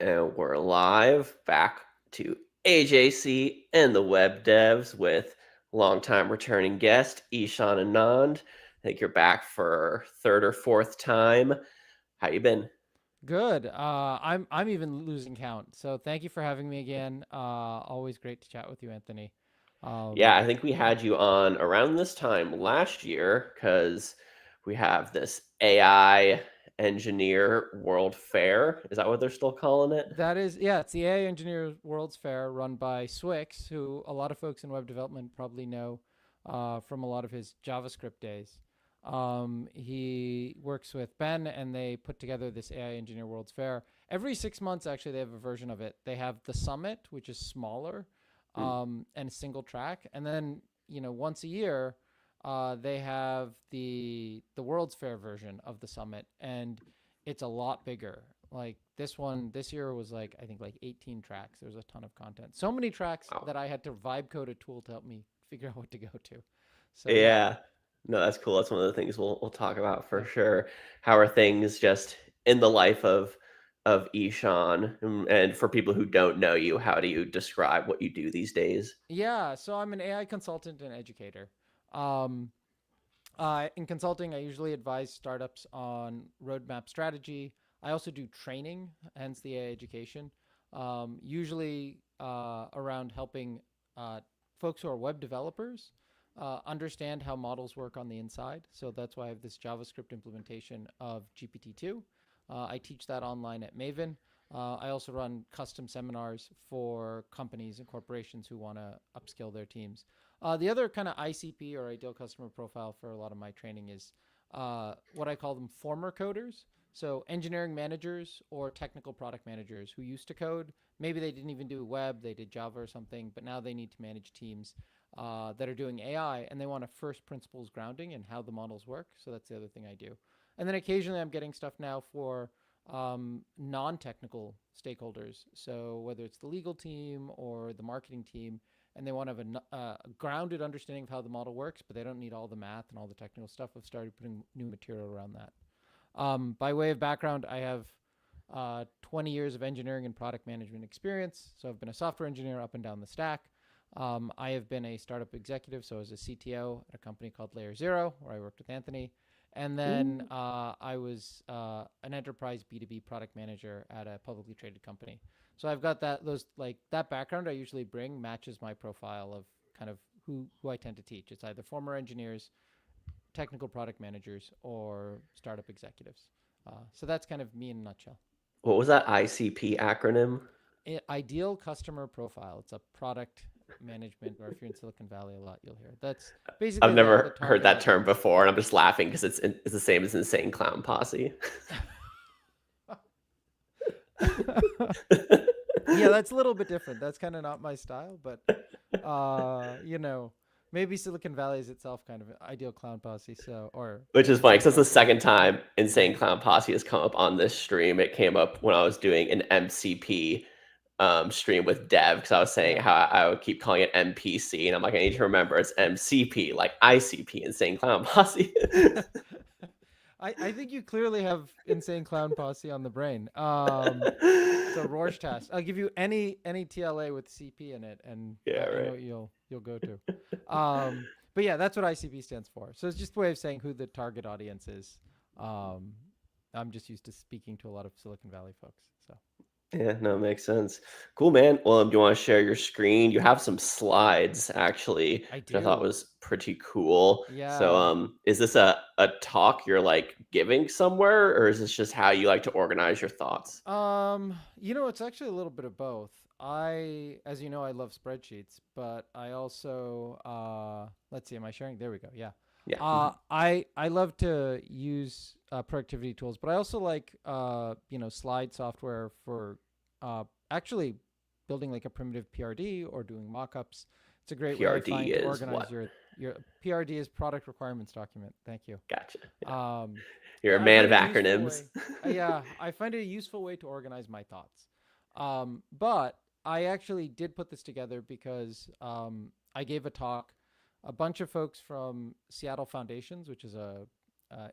And we're live back to AJC and the Web Devs with longtime returning guest Ishan Anand. I think you're back for third or fourth time. How you been? Good. I'm even losing count. So thank you for having me again. Always great to chat with you, Anthony. Yeah, I think we Yeah. had you on around this time last year because we have this AI Engineer World Fair. Is that what they're still calling it? That is, yeah, it's the AI Engineers World's Fair run by Swix, who a lot of folks in web development probably know from a lot of his JavaScript days. He works with Ben, and they put together this AI Engineer World's Fair. Every 6 months, actually, they have a version of it. They have the summit, which is smaller Hmm. and a single track, and then once a year, they have the World's Fair version of the summit, and it's a lot bigger. Like this one this year was like I think like 18 tracks. There's a ton of content. So many tracks Wow. that I had to vibe code a tool to help me figure out what to go to. So yeah, Yeah. No, that's cool. That's one of the things we'll talk about for yeah. sure. How are things just in the life of Ishan? And for people who don't know you, how do you describe what you do these days? Yeah, so I'm an AI consultant and educator. Um, in consulting, I usually advise startups on roadmap strategy. I also do training, hence the AI education, usually around helping folks who are web developers understand how models work on the inside. So that's why I have this JavaScript implementation of GPT-2. I teach that online at Maven. I also run custom seminars for companies and corporations who want to upskill their teams. The other kind of ICP or ideal customer profile for a lot of my training is what I call them former coders. So engineering managers or technical product managers who used to code. Maybe they didn't even do web, they did Java or something, but now they need to manage teams that are doing AI, and they want a first principles grounding in how the models work. So that's the other thing I do. And then occasionally I'm getting stuff now for non-technical stakeholders. So whether it's the legal team or the marketing team, and they want to have a grounded understanding of how the model works, but they don't need all the math and all the technical stuff. I've started putting new material around that. By way of background, I have 20 years of engineering and product management experience. So I've been a software engineer up and down the stack. I have been a startup executive, so I was a CTO at a company called Layer Zero, where I worked with Anthony. And then Ooh. I was an enterprise B2B product manager at a publicly traded company. So I've got that background I usually bring matches my profile of kind of who I tend to teach. It's either former engineers, technical product managers, or startup executives. So that's kind of me in a nutshell. What was that ICP acronym? Ideal customer profile. It's a product management, or if you're in Silicon Valley a lot, you'll hear it. That's I've basically the never heard target that term audience. before, and I'm just laughing because it's the same as Insane Clown Posse. Yeah, that's a little bit different. That's kind of not my style, but uh, you know, maybe Silicon Valley is itself kind of an ideal clown posse. So, or Which is funny insane because that's clown the posse. second time Yeah. Insane Clown Posse has come up on this stream. It came up when I was doing an MCP stream with Dev because I was saying Yeah. how I would keep calling it MPC, and I'm like, I need to remember it's MCP, like ICP, Insane Clown Posse. I think you clearly have insane clown posse on the brain. It's a Rorsch test. I'll give you any TLA with CP in it, and Yeah, I know right. what you'll go to. But yeah, that's what ICP stands for. So it's just a way of saying who the target audience is. Um, I'm just used to speaking to a lot of Silicon Valley folks. So Yeah, no, makes sense. Cool, man. Well, do you want to share your screen? You have some slides actually, I which I thought do. was pretty cool. So, Yeah. is this a talk you're like giving somewhere, or is this just how you like to organize your thoughts? It's actually a little bit of both. As you know, I love spreadsheets, but I also, let's see, am I sharing? There we go. Yeah. Yeah. I love to use productivity tools, but I also like, slide software for actually building like a primitive PRD or doing mockups. It's a great way I PRD find to is organize what? your PRD is product requirements document. Thank you. Gotcha. Yeah. Um, You're a I man find of it a useful acronyms. way. Yeah, I find it a useful way to organize my thoughts. But I actually did put this together because I gave a talk. A bunch of folks from Seattle Foundations, which is a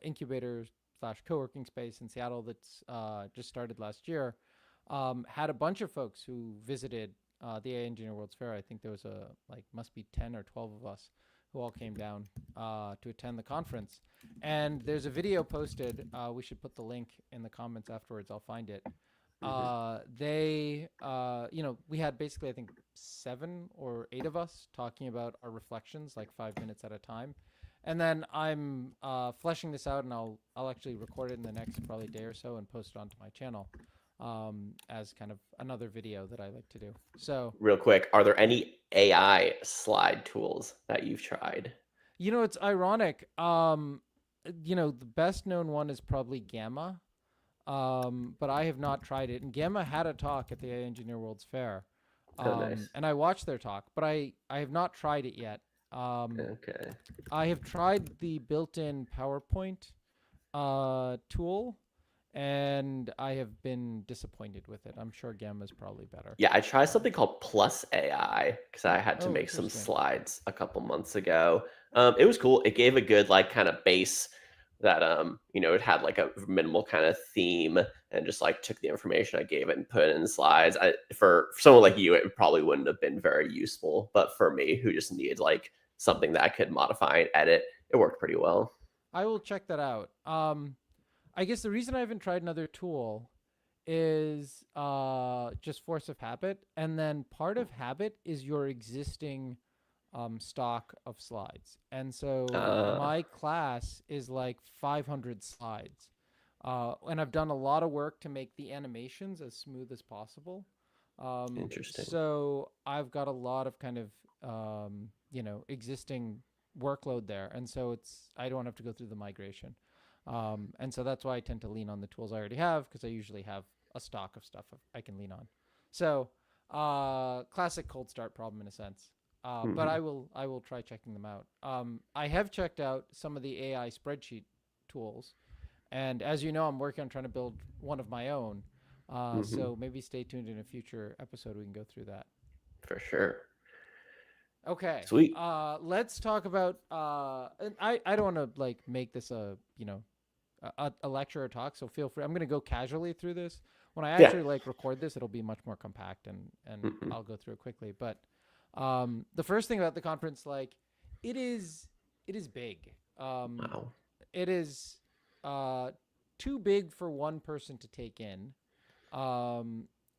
incubator slash co-working space in Seattle that's just started last year. had a bunch of folks who visited the AI Engineer World's Fair. I think there was must be 10 or 12 of us who all came down to attend the conference. And there's a video posted. We should put the link in the comments afterwards. I'll find it. We had basically, I think, 7 or 8 of us talking about our reflections, like 5 minutes at a time. And then I'm fleshing this out, and I'll actually record it in the next probably day or so and post it onto my channel as kind of another video that I like to do. So real quick, are there any AI slide tools that you've tried? it's ironic. The best known one is probably Gamma. But I have not tried it. And Gamma had a talk at the AI Engineer World's Fair. Nice. And I watched their talk, but I have not tried it yet. Okay. I have tried the built-in PowerPoint tool, and I have been disappointed with it. I'm sure Gamma is probably better. Yeah, I tried something called Plus AI because I had to Oh, make some interesting. slides a couple months ago. It was cool. It gave a good like kind of base that it had like a minimal kind of theme and just like took the information I gave it and put it in slides. For someone like you, it probably wouldn't have been very useful, but for me, who just needed like something that I could modify and edit, it worked pretty well. I will check that out. I guess the reason I haven't tried another tool is just force of habit, and then part of habit is your existing stock of slides. And so my class is like 500 slides, and I've done a lot of work to make the animations as smooth as possible. Interesting. So I've got a lot of kind of existing workload there, and so I don't have to go through the migration. And so that's why I tend to lean on the tools I already have, because I usually have a stock of stuff I can lean on. So classic cold start problem in a sense. But I will try checking them out. I have checked out some of the AI spreadsheet tools, and as you know, I'm working on trying to build one of my own. So maybe stay tuned in a future episode. We can go through that. For sure. Okay. Sweet. Let's talk about. And I don't want to like make this a lecture or talk. So feel free. I'm gonna go casually through this. When I actually like record this, it'll be much more compact, and I'll go through it quickly. But the first thing about the conference, like, it is big. Wow. It is too big for one person to take in.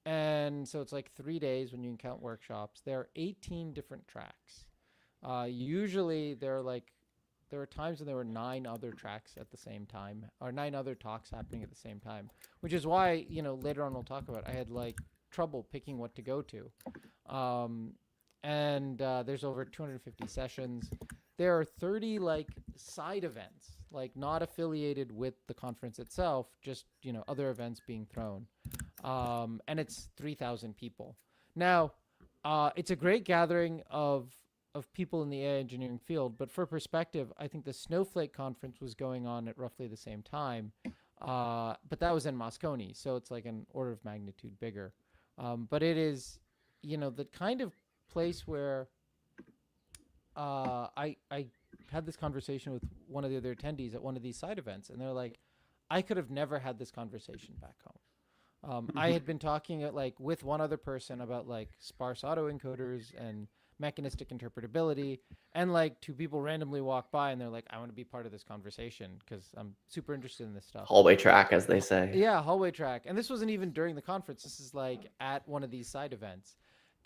And so it's like 3 days when you can count workshops. There are 18 different tracks. Usually there are times when there were 9 other tracks at the same time, or 9 other talks happening at the same time, which is why, later on we'll talk about, I had like trouble picking what to go to. And there's over 250 sessions. There are 30 like side events, like not affiliated with the conference itself, just other events being thrown, and it's 3,000 people. Now, it's a great gathering of people in the AI engineering field, but for perspective, I think the Snowflake conference was going on at roughly the same time, but that was in Moscone, so it's like an order of magnitude bigger. But it is, the kind of place where I had this conversation with one of the other attendees at one of these side events, and they're like, I could have never had this conversation back home. I had been talking with one other person about like sparse autoencoders and mechanistic interpretability, and like 2 people randomly walk by and they're like, I want to be part of this conversation because I'm super interested in this stuff. Hallway track, as they say. Yeah, hallway track. And this wasn't even during the conference. This is like at one of these side events.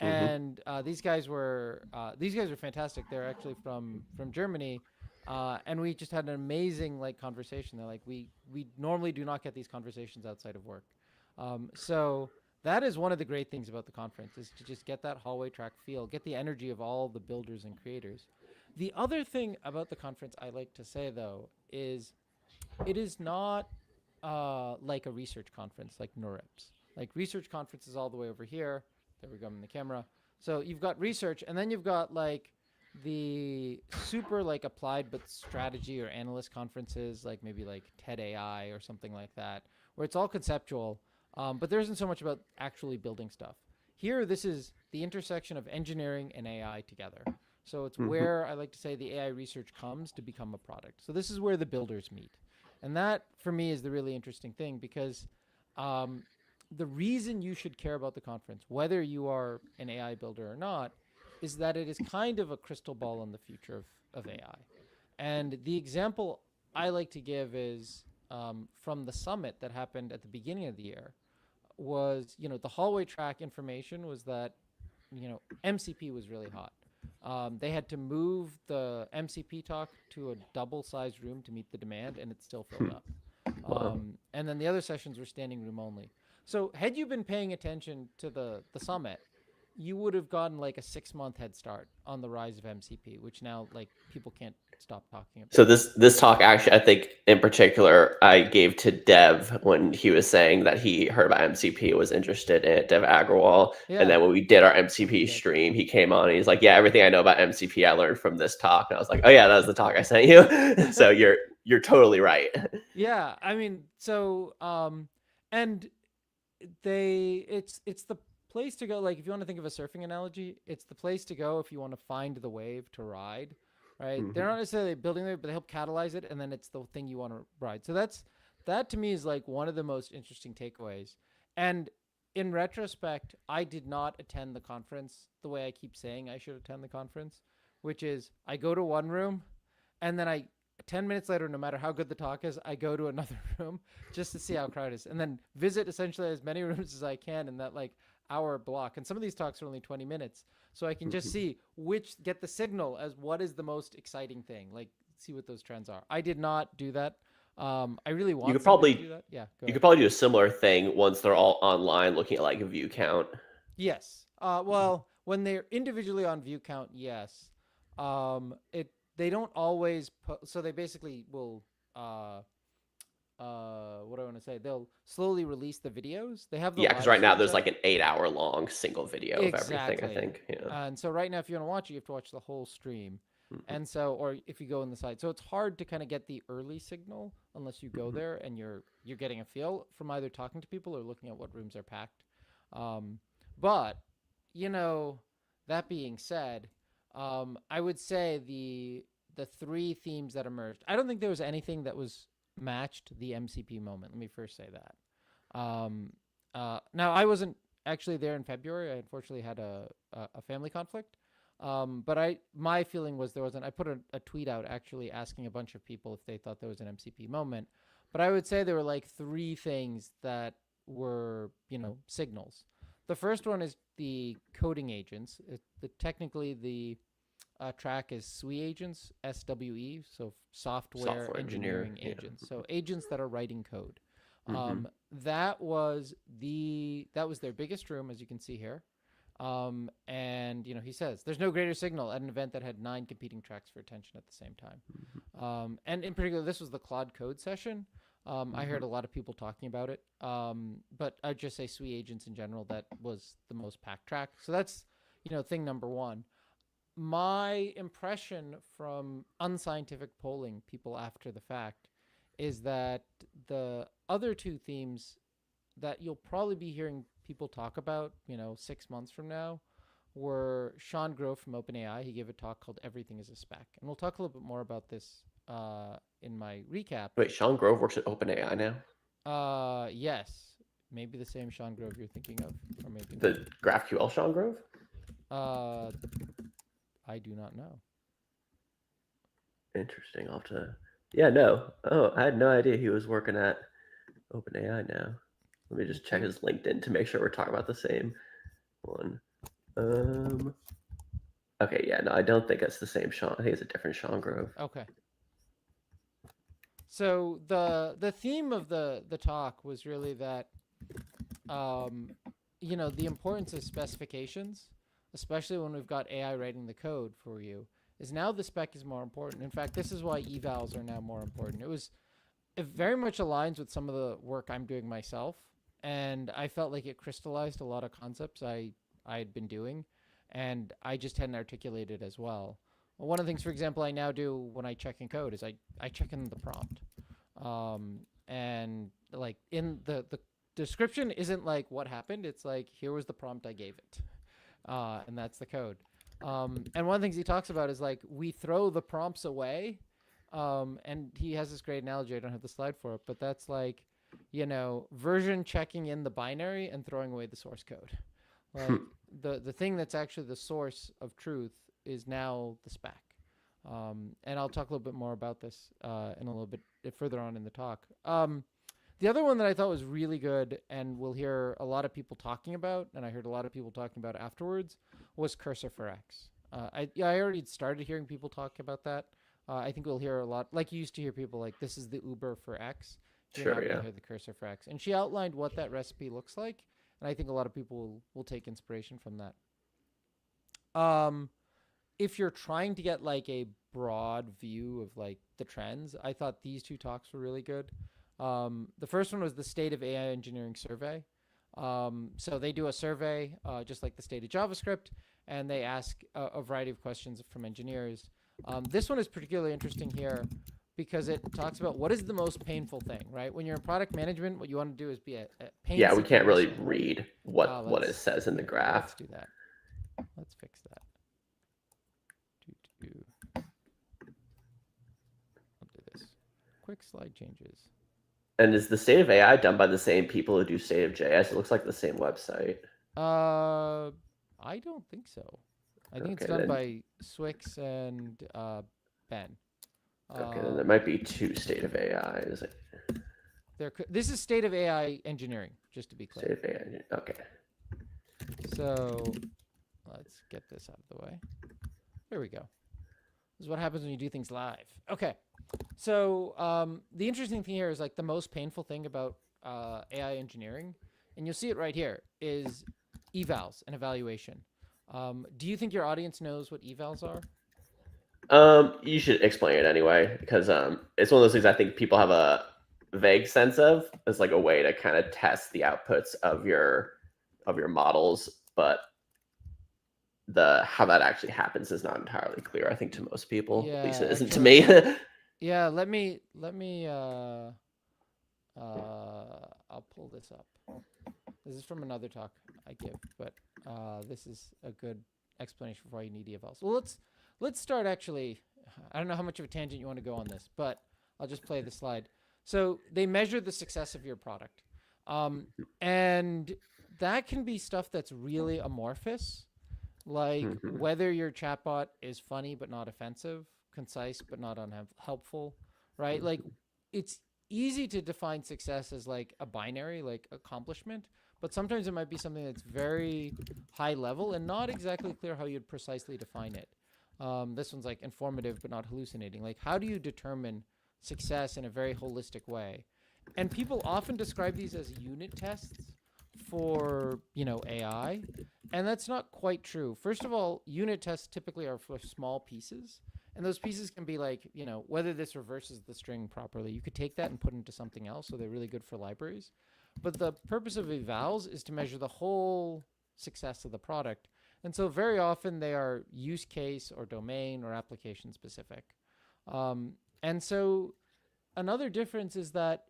And these guys were fantastic. They're actually from Germany, and we just had an amazing like conversation. They're like, we normally do not get these conversations outside of work. So that is one of the great things about the conference, is to just get that hallway track feel, get the energy of all the builders and creators. The other thing about the conference I like to say, though, is it is not like a research conference like NeurIPS. Like research conferences all the way over here. There we go in the camera. So you've got research, and then you've got like the super like applied but strategy or analyst conferences, like maybe like TED AI or something like that, where it's all conceptual, but there isn't so much about actually building stuff. Here, this is the intersection of engineering and AI together. So it's where I like to say the AI research comes to become a product. So this is where the builders meet. And that, for me, is the really interesting thing, because the reason you should care about the conference, whether you are an AI builder or not, is that it is kind of a crystal ball on the future of AI. And the example I like to give is from the summit that happened at the beginning of the year. Was, the hallway track information was that, MCP was really hot. They had to move the MCP talk to a double-sized room to meet the demand, and it still filled up. Wow. And then the other sessions were standing room only. So had you been paying attention to the summit, you would have gotten like a 6-month head start on the rise of MCP, which now like people can't stop talking So about. this talk actually, I think in particular, I gave to Dev when he was saying that he heard about MCP, was interested in it, Dev Agrawal. And Yeah, then when we did our I MCP did. stream, he came on and he's like, "Yeah, everything I know about MCP, I learned from this talk." And I was like, "Oh yeah, that was the talk I sent you." So you're totally right. Yeah, I mean, so and it's the place to go. Like, if you want to think of a surfing analogy, it's the place to go if you want to find the wave to ride, right? They're not Mhm. necessarily building it, but they help catalyze it, and then it's the thing you want to ride. So that to me is like one of the most interesting takeaways. And in retrospect, I did not attend the conference the way I keep saying I should attend the conference, which is I go to one room, and then I 10 minutes later, no matter how good the talk is, I go to another room just to see how crowded it is, and then visit essentially as many rooms as I can in that like hour block. And some of these talks are only 20 minutes. So I can just Mhm. see get the signal as what is the most exciting thing, like see what those trends are. I did not do that. I really You want could somebody to probably do that. Yeah, go you ahead. could probably do a similar thing once they're all online, looking at like a view count. Yes. Well, when they're individually on view count, yes. It they don't always so they basically will uh what do I want to say? They'll slowly release the videos. They have the Yeah, because live right now streams there's up. like an 8 hour long single video of everything, I Exactly. think. Yeah. And so right now, if you want to watch it, you have to watch the whole stream. Mhm. And so, or if you go in the site, so it's hard to kind of get the early signal unless you go Mhm. there and you're getting a feel from either talking to people or looking at what rooms are packed. Um, but you know, that being said, I would say the three themes that emerged. I don't think there was anything that was matched the MCP moment. Let me first say that. Now I wasn't actually there in February. I unfortunately had a family conflict. But my feeling was there wasn't. I put a tweet out actually asking a bunch of people if they thought there was an MCP moment. But I would say there were like three things that were signals. The first one is the coding agents. Technically the track is SWE agents, SWE, so software Software engineer. engineering Yeah. agents. So agents that are writing code. Hmm. That was their biggest room, as you can see here. And he says there's no greater signal at an event that had 9 competing tracks for attention at the same time. And in particular, this was the Claude Code session. I Hmm. heard a lot of people talking about it. But I'd just say SWE agents in general, that was the most packed track. So that's thing number one. My impression from unscientific polling people after the fact is that the other two themes that you'll probably be hearing people talk about, 6 months from now, were Sean Grove from OpenAI. He gave a talk called "Everything Is a Spec," and we'll talk a little bit more about this in my recap. Wait, Sean Grove works at OpenAI now? Yes, maybe the same Sean Grove you're thinking of, or maybe not. The GraphQL Sean Grove? Uh, I do not know. Interesting. I'll have to. Yeah, no. Oh, I had no idea he was working at OpenAI now. Let me I just check think his LinkedIn to make sure we're talking about the same one. Um. Okay, yeah, no, I don't think it's the same Sean. I think it's a different Sean Grove. okay. So the theme of the talk was really that um, the importance of specifications, especially when we've got AI writing the code for you, is now the spec is more important. In fact, this is why evals are now more important. It very much aligns with some of the work I'm doing myself, and I felt like it crystallized a lot of concepts I had been doing, and I just hadn't articulated as well. One of the things, for example, I now do when I check in code is I check in the prompt, and like in the description isn't like what happened. It's like here was the prompt I gave it, and that's the code. And one of the things he talks about is like we throw the prompts away, and he has this great analogy. I don't have the slide for it, but that's like version checking in the binary and throwing away the source code. Hmm. Like the thing that's actually the source of truth is now the spec. And I'll talk a little bit more about this in a little bit further on in the talk. The other one that I thought was really good and we'll hear a lot of people talking about, and I heard a lot of people talking about afterwards, was Cursor for X. I already started hearing people talk about that. I think we'll hear a lot, like you used to hear people like, this is the Uber for X. You're now Sure, going to yeah. hear the Cursor for X. And she outlined what that recipe looks like, and I think a lot of people will take inspiration from that. If you're trying to get like a broad view of like the trends, I thought these two talks were really good. The first one was the State of AI Engineering Survey. So they do a survey, just like the State of JavaScript, and they ask a variety of questions from engineers. This one is particularly interesting here because it talks about what is the most painful thing, right? When you're in product management, what you want to do is be a Yeah, we painseeking can't really listener. read what it says in the Let's graph. do that. Let's fix that. I'll do this. Quick slide changes. And is the State of AI done by the same people who do State of JS? It looks like the same website. I don't think so. I think it's Okay, done then. by Swix and Ben. Okay, then there might be two State of AIs. This is State of AI Engineering, just to be clear. State of AI. Okay. So let's get this out of the way. There we go. This is what happens when you do things live. Okay. So the interesting thing here is like the most painful thing about AI engineering, and you'll see it right here, is evals and evaluation. Do you think your audience knows what evals are? You should explain it anyway, because it's one of those things I think people have a vague sense of as like a way to kind of test the outputs of your models, but how that actually happens is not entirely clear, I think, to most people. Yeah, At least it isn't to actually, me. yeah. I'll pull this up. This is from another talk I give, but this is a good explanation for why you need evals. Well, let's start actually. I don't know how much of a tangent you want to go on this, but I'll just play the slide. So they measure the success of your product, and that can be stuff that's really amorphous, like Mhm. whether your chatbot is funny but not offensive, concise but not unhelpful, right? Like it's easy to define success as like a binary, like accomplishment, but sometimes it might be something that's very high level and not exactly clear how you'd precisely define it. This one's like informative but not hallucinating. Like, how do you determine success in a very holistic way? And people often describe these as unit tests for, AI, and that's not quite true. First of all, unit tests typically are for small pieces, and those pieces can be like, whether this reverses the string properly. You could take that and put it into something else, so they're really good for libraries. But the purpose of evals is to measure the whole success of the product. And so very often they are use case or domain or application specific. And so another difference is that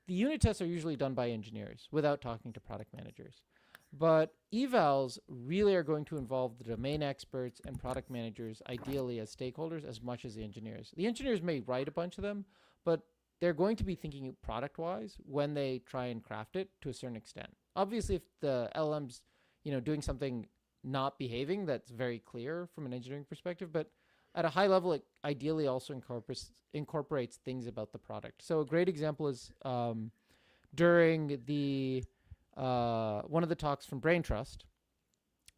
the unit tests are usually done by engineers without talking to product managers. But evals really are going to involve the domain experts and product managers, ideally as stakeholders, as much as the engineers. The engineers may write a bunch of them, but they're going to be thinking product-wise when they try and craft it to a certain extent. Obviously, if the LLM's, doing something not behaving, that's very clear from an engineering perspective, but at a high level, it ideally also incorporates things about the product. So a great example is during the one of the talks from Brain Trust,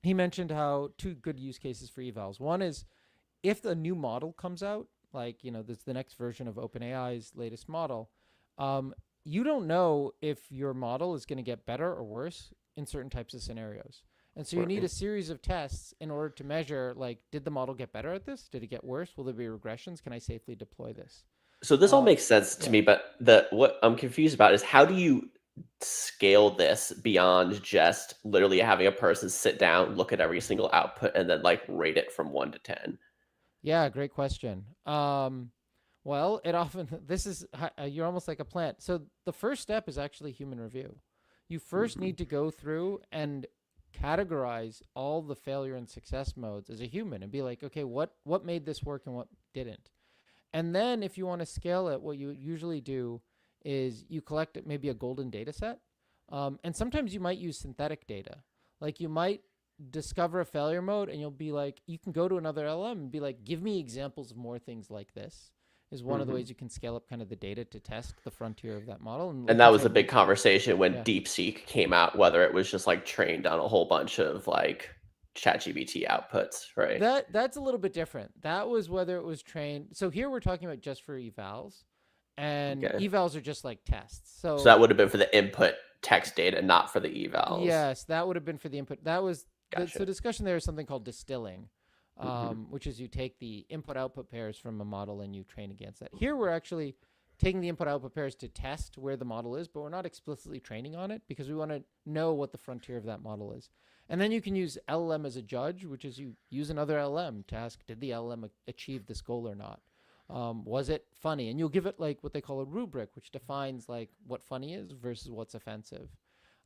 he mentioned how two good use cases for evals. One is if a new model comes out, like, this is the next version of OpenAI's latest model, you don't know if your model is going to get better or worse in certain types of scenarios. And so you need a series of tests in order to measure, like, did the model get better at this? Did it get worse? Will there be regressions? Can I safely deploy this? So this all makes sense to me, but what I'm confused about is how do you scale this beyond just literally having a person sit down, look at every single output, and then like rate it from 1 to 10? Yeah, great question. Well, it often, you're almost like a plant. So the first step is actually human review. You first need to go through and categorize all the failure and success modes as a human and be like, okay, what made this work and what didn't? And then if you want to scale it, what you usually do is you collect maybe a golden data set, and sometimes you might use synthetic data. Like you might discover a failure mode, and you'll be like, you can go to another LM and be like, give me examples of more things like this. Is one of the ways you can scale up kind of the data to test the frontier of that model. And like that you was a said, big conversation when yeah. DeepSeek came out, whether it was just like trained on a whole bunch of like ChatGPT outputs, right? That's a little bit different. That was whether it was trained. So here we're talking about just for evals, and Okay. evals are just like tests. So So that would have been for the input text data, not for the evals. yes, that would have been for the input. That was Gotcha. so discussion there is something called distilling, which is you take the input output pairs from a model and you train against that. Here we're actually taking the input output pairs to test where the model is, but we're not explicitly training on it because we want to know what the frontier of that model is. And then you can use LLM as a judge, which is you use another LLM to ask, did the LLM achieve this goal or not? Was it funny? And you'll give it like what they call a rubric, which defines like what funny is versus what's offensive.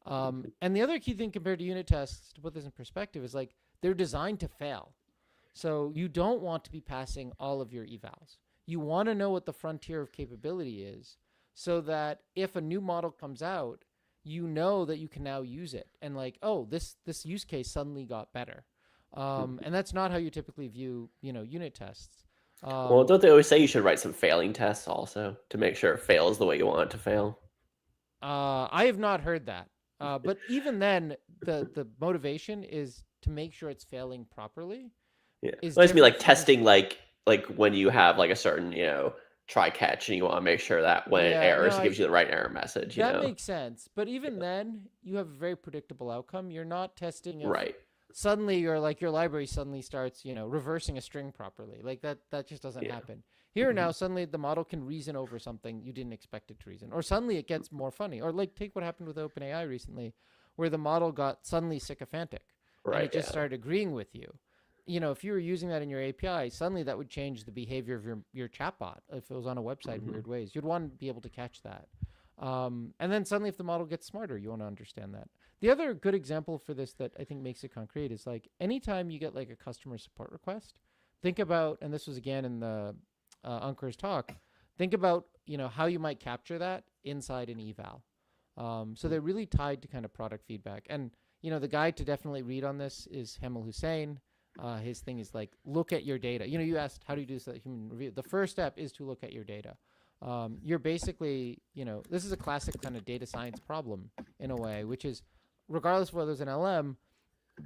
And the other key thing compared to unit tests, to put this in perspective, is like they're designed to fail. So you don't want to be passing all of your evals. You want to know what the frontier of capability is so that if a new model comes out, you know that you can now use it. And like, oh, this use case suddenly got better. And that's not how you typically view, unit tests. Well, don't they always say you should write some failing tests also to make sure it fails the way you want it to fail? I have not heard that. But even then, the motivation is to make sure it's failing properly. Yeah, Is well, it's be like different from just, testing, like when you have like a certain try catch, and you want to make sure that when it yeah, no, errors, it gives you the right error message. that makes sense. But even then, you have a very predictable outcome. You're not testing if Right. suddenly your library suddenly starts, reversing a string properly. Like that just doesn't Yeah. happen. Here now, suddenly the model can reason over something you didn't expect it to reason, or suddenly it gets more funny. Or like take what happened with OpenAI recently, where the model got suddenly sycophantic and Right. it just started agreeing with you. If you were using that in your API, suddenly that would change the behavior of your chatbot if it was on a website in weird ways. You'd want to be able to catch that. And then suddenly, if the model gets smarter, you want to understand that. The other good example for this that I think makes it concrete is like anytime you get like a customer support request, think about, and this was again in the Ankur's talk, think about how you might capture that inside an eval. So they're really tied to kind of product feedback. And the guide to definitely read on this is Hamel Hussein. His thing is like look at your data. You asked how do you do this at human review. The first step is to look at your data. You're basically, this is a classic kind of data science problem in a way, which is regardless of whether it's an LM,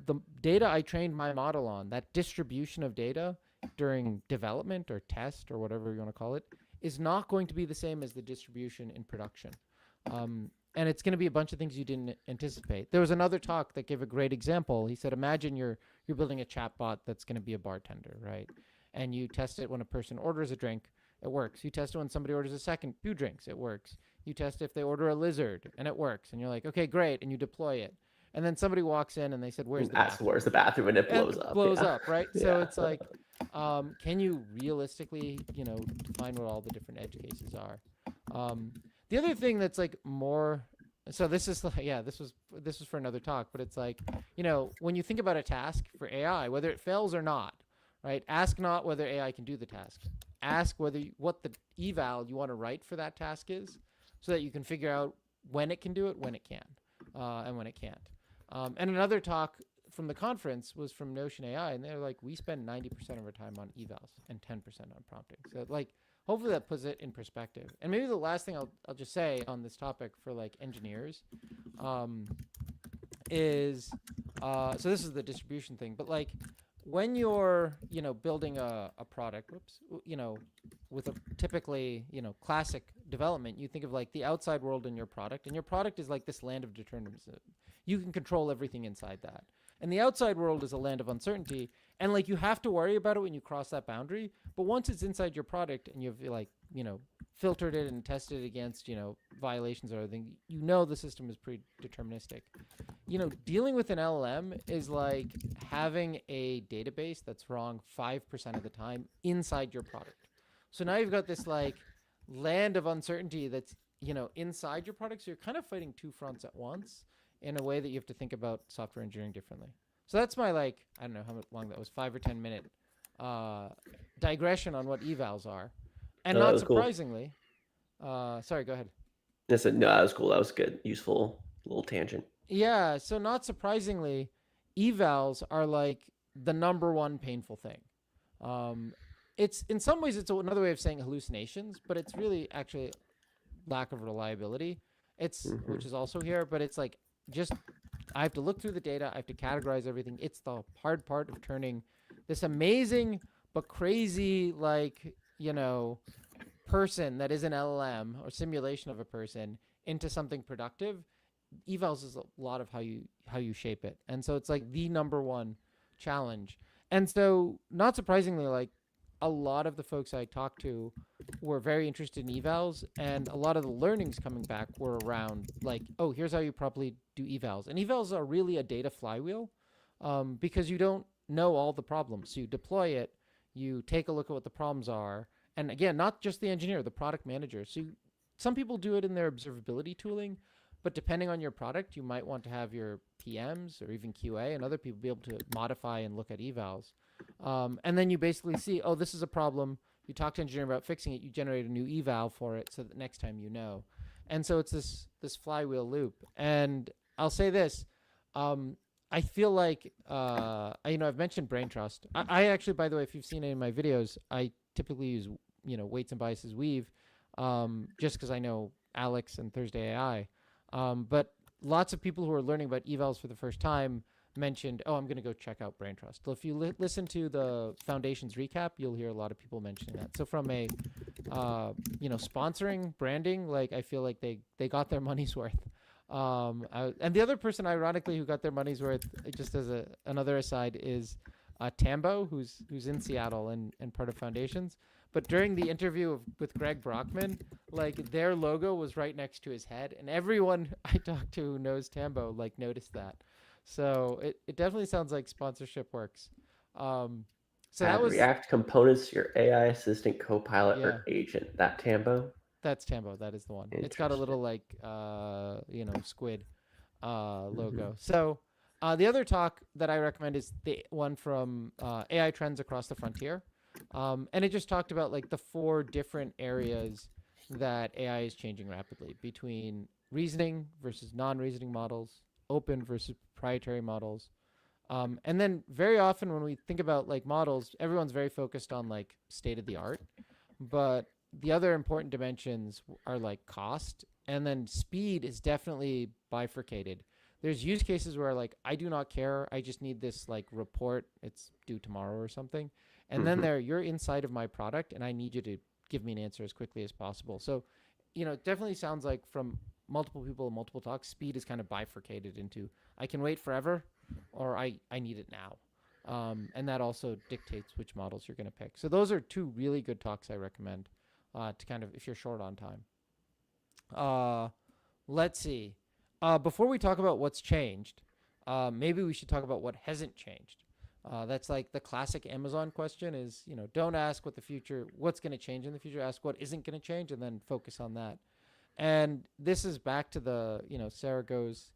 the data I trained my model on, that distribution of data during development or test or whatever you want to call it, is not going to be the same as the distribution in production. And it's going to be a bunch of things you didn't anticipate. There was another talk that gave a great example. He said, imagine you're building a chatbot that's going to be a bartender, right? And you test it when a person orders a drink, it works. You test it when somebody orders a second few drinks, it works. You test if they order a lizard, and it works. And you're like, okay, great, and you deploy it. And then somebody walks in and they said, where's the bathroom? Where's the bathroom? And it blows up. Blows up, right? So Yeah. it's like, can you realistically, define what all the different edge cases are? The other thing that's like more, so this is like, yeah, this was for another talk, but it's like, when you think about a task for AI, whether it fails or not, right? Ask not whether AI can do the task. Ask what the eval you want to write for that task is, so that you can figure out when it can do it, when it can, and when it can't. And another talk from the conference was from Notion AI, and they're like, we spend 90% of our time on evals and 10% on prompting. So like, hopefully that puts it in perspective. And maybe the last thing I'll just say on this topic for like engineers, is so this is the distribution thing, but like when you're building a product, with a typically classic development, you think of like the outside world in your product, and your product is like this land of determinism. You can control everything inside that. And the outside world is a land of uncertainty. And like you have to worry about it when you cross that boundary. But once it's inside your product and you've like, filtered it and tested it against, violations or everything, the system is pretty deterministic. Dealing with an LLM is like having a database that's wrong 5% of the time inside your product. So now you've got this like land of uncertainty that's, inside your product. So you're kind of fighting two fronts at once, in a way that you have to think about software engineering differently. So that's my I don't know how long that was, 5 or 10 minute digression on what evals are. And not surprisingly, sorry, go ahead. No, that was cool. That was good. Useful little tangent. Yeah, so not surprisingly, evals are like the number one painful thing. Um, it's in some ways it's another way of saying hallucinations, but it's really actually lack of reliability. It's Hmm. which is also here, but it's like just I have to look through the data, I have to categorize everything. It's the hard part of turning this amazing but crazy person that is an LLM or simulation of a person into something productive. Evals is a lot of how you shape it, and so it's like the number one challenge. And so not surprisingly, like a lot of the folks I talked to were very interested in evals, and a lot of the learnings coming back were around like, oh, here's how you properly do evals. And evals are really a data flywheel, because you don't know all the problems. So you deploy it, you take a look at what the problems are, and again, not just the engineer, the product manager. Some people do it in their observability tooling, but depending on your product, you might want to have your PMs or even QA and other people be able to modify and look at evals. And then you basically see, oh, this is a problem. You talk to engineer about fixing it. You generate a new eval for it, so that next time you know. And so it's this flywheel loop. And I'll say this, I feel like I've mentioned brain trust. I actually, by the way, if you've seen any of my videos, I typically use weights and biases weave, just because I know Alex and Thursday AI. But lots of people who are learning about evals for the first time mentioned, oh, I'm going to go check out brain trust. So if you listen to the foundation's recap, you'll hear a lot of people mentioning that. So from a sponsoring branding, like I feel like they got their money's worth. And the other person, ironically, who got their money's worth, just as another aside, is Tambo, who's in Seattle and part of Foundations. But during the interview with Greg Brockman, like their logo was right next to his head, and everyone I talked to who knows Tambo like noticed that. So it definitely sounds like sponsorship works. Um, so that Add was React components to your AI assistant, copilot, yeah, or agent. That Tambo. that's Tambo. That is the one. It's got a Interesting. little like squid Hmm. logo. So the other talk that I recommend is the one from AI Trends Across the Frontier. And it just talked about like the four different areas that AI is changing rapidly between reasoning versus non-reasoning models, open versus proprietary models. And then very often when we think about like models, everyone's very focused on like state of the art, but the other important dimensions are like cost, and then speed is definitely bifurcated. There's use cases where like I do not care, I just need this like report, it's due tomorrow or something. And then Hmm. you're inside of my product and I need you to give me an answer as quickly as possible. So, it definitely sounds like from multiple people, multiple talks, speed is kind of bifurcated into I can wait forever or I need it now. And that also dictates which models you're going to pick. So those are two really good talks I recommend to kind of if you're short on time. Uh, let's see. Before we talk about what's changed, maybe we should talk about what hasn't changed. That's like the classic Amazon question is, don't ask what's going to change in the future. Ask what isn't going to change and then focus on that. And this is back to the, Sarah Go's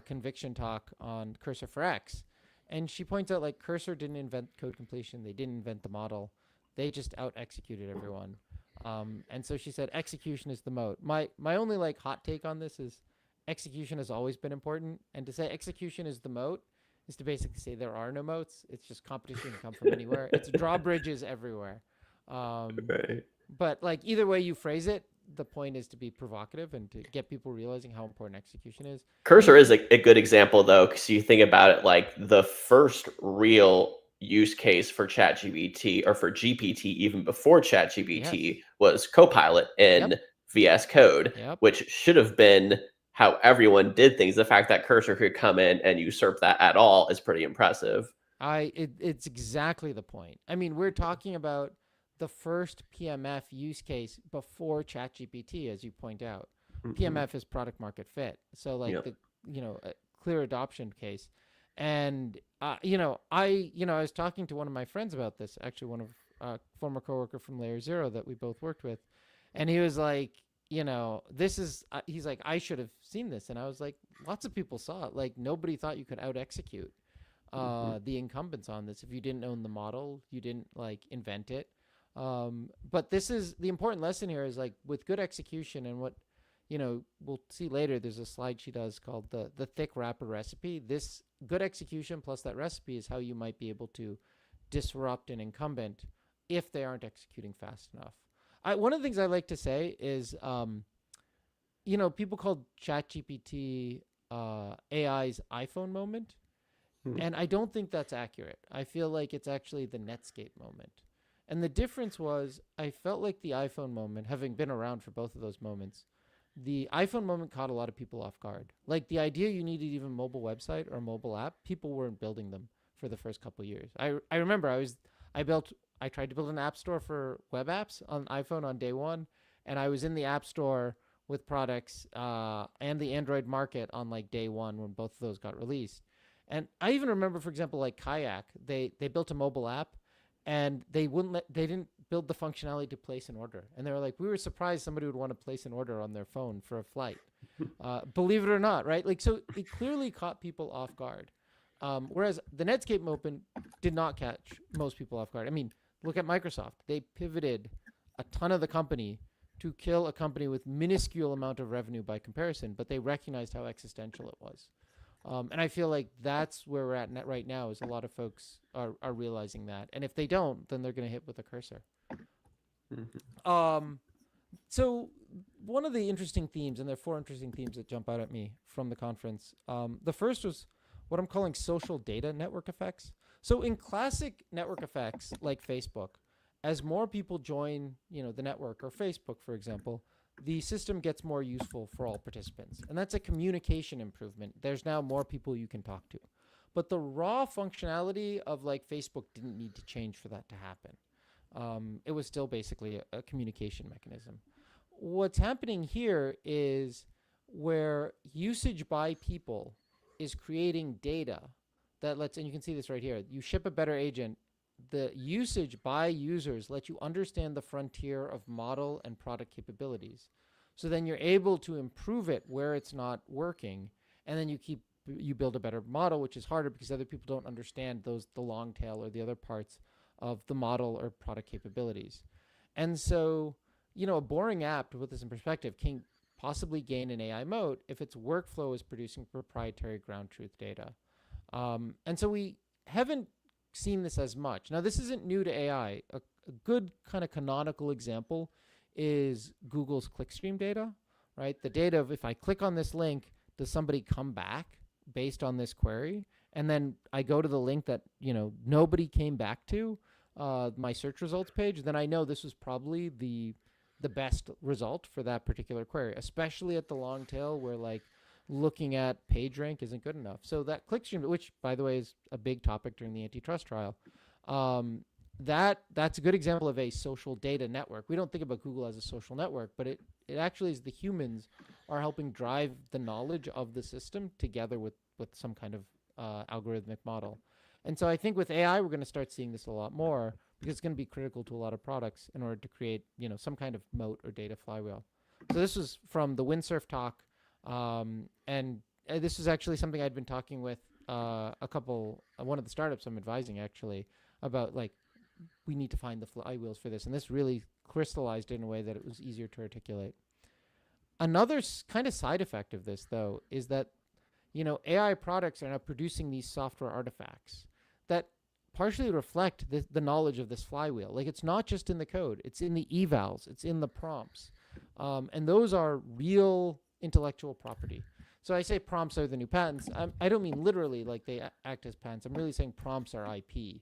conviction talk on Cursor for X. And she points out like Cursor didn't invent code completion. They didn't invent the model. They just out executed everyone. And so she said execution is the moat. My only like hot take on this is execution has always been important. And to say execution is the moat is to basically say there are no moats. It's just competition can come from anywhere. It's drawbridges everywhere. Um, Right. but like either way you phrase it, the point is to be provocative and to get people realizing how important execution is. Cursor And is a good example though, because you think about it, like the first real use case for ChatGPT or for GPT, even before yes, ChatGPT, was Copilot yep, in VS Code, yep. which should have been how everyone did things. The fact that Cursor could come in and usurp that at all is pretty impressive. It's exactly the point. I mean, we're talking about the first PMF use case before ChatGPT, as you point out. Hmm. PMF is product market fit, so like Yep. the a clear adoption case. And I was talking to one of my friends about this, actually one of former coworker from Layer Zero that we both worked with, and he was like, this is he's like, I should have seen this, and I was like, lots of people saw it. Like nobody thought you could out execute Hmm. the incumbents on this. If you didn't own the model, you didn't like invent it. But this is the important lesson here is like with good execution and what we'll see later. There's a slide she does called the thick wrapper recipe. This good execution plus that recipe is how you might be able to disrupt an incumbent if they aren't executing fast enough. One of the things I like to say is, people called ChatGPT AI's iPhone moment. And I don't think that's accurate. I feel like it's actually the Netscape moment. And the difference was, I felt like the iPhone moment, having been around for both of those moments, the iPhone moment caught a lot of people off guard. Like the idea you needed even mobile website or mobile app, people weren't building them for the first couple of years. I remember I tried to build an app store for web apps on iPhone on day one, and I was in the app store with products and the Android market on like day one when both of those got released. And I even remember, for example, like Kayak, they built a mobile app, and they didn't build the functionality to place an order. And they were like, we were surprised somebody would want to place an order on their phone for a flight. Believe it or not, right? Like, so it clearly caught people off guard. Whereas the Netscape Open did not catch most people off guard. I mean, look at Microsoft. They pivoted a ton of the company to kill a company with minuscule amount of revenue by comparison, but they recognized how existential it was. And I feel like that's where we're at right now, is a lot of folks are realizing that. And if they don't, then they're going to hit with a cursor. So one of the interesting themes, and there are 4 interesting themes that jump out at me from the conference. The first was what I'm calling social data network effects. So in classic network effects like Facebook, as more people join, the network or Facebook, for example, the system gets more useful for all participants. And that's a communication improvement. There's now more people you can talk to. But the raw functionality of like Facebook didn't need to change for that to happen. It was still basically a communication mechanism. What's happening here is where usage by people is creating data that and you can see this right here. You ship a better agent. The usage by users lets you understand the frontier of model and product capabilities. So then you're able to improve it where it's not working, and then you build a better model, which is harder because other people don't understand the long tail or the other parts of the model or product capabilities. And so, a boring app, to put this in perspective, can possibly gain an AI moat if its workflow is producing proprietary ground truth data. And so we haven't seen this as much. Now, this isn't new to AI. A good kind of canonical example is Google's clickstream data, right? The data of if I click on this link, does somebody come back based on this query? And then I go to the link that, nobody came back to, my search results page, then I know this was probably the best result for that particular query, especially at the long tail where like looking at page rank isn't good enough. So that clickstream, which by the way is a big topic during the antitrust trial, that's a good example of a social data network. We don't think about Google as a social network, but it actually is the humans are helping drive the knowledge of the system together with some kind of algorithmic model. And so I think with AI, we're going to start seeing this a lot more because it's going to be critical to a lot of products in order to create, some kind of moat or data flywheel. So this was from the Windsurf talk. And this is actually something I'd been talking with one of the startups I'm advising actually about, like, we need to find the flywheels for this. And this really crystallized in a way that it was easier to articulate. Another kind of side effect of this, though, is that, AI products are now producing these software artifacts that partially reflect the knowledge of this flywheel. Like, it's not just in the code. It's in the evals. It's in the prompts. And those are real intellectual property. So I say prompts are the new patents. I don't mean literally like they act as patents. I'm really saying prompts are IP.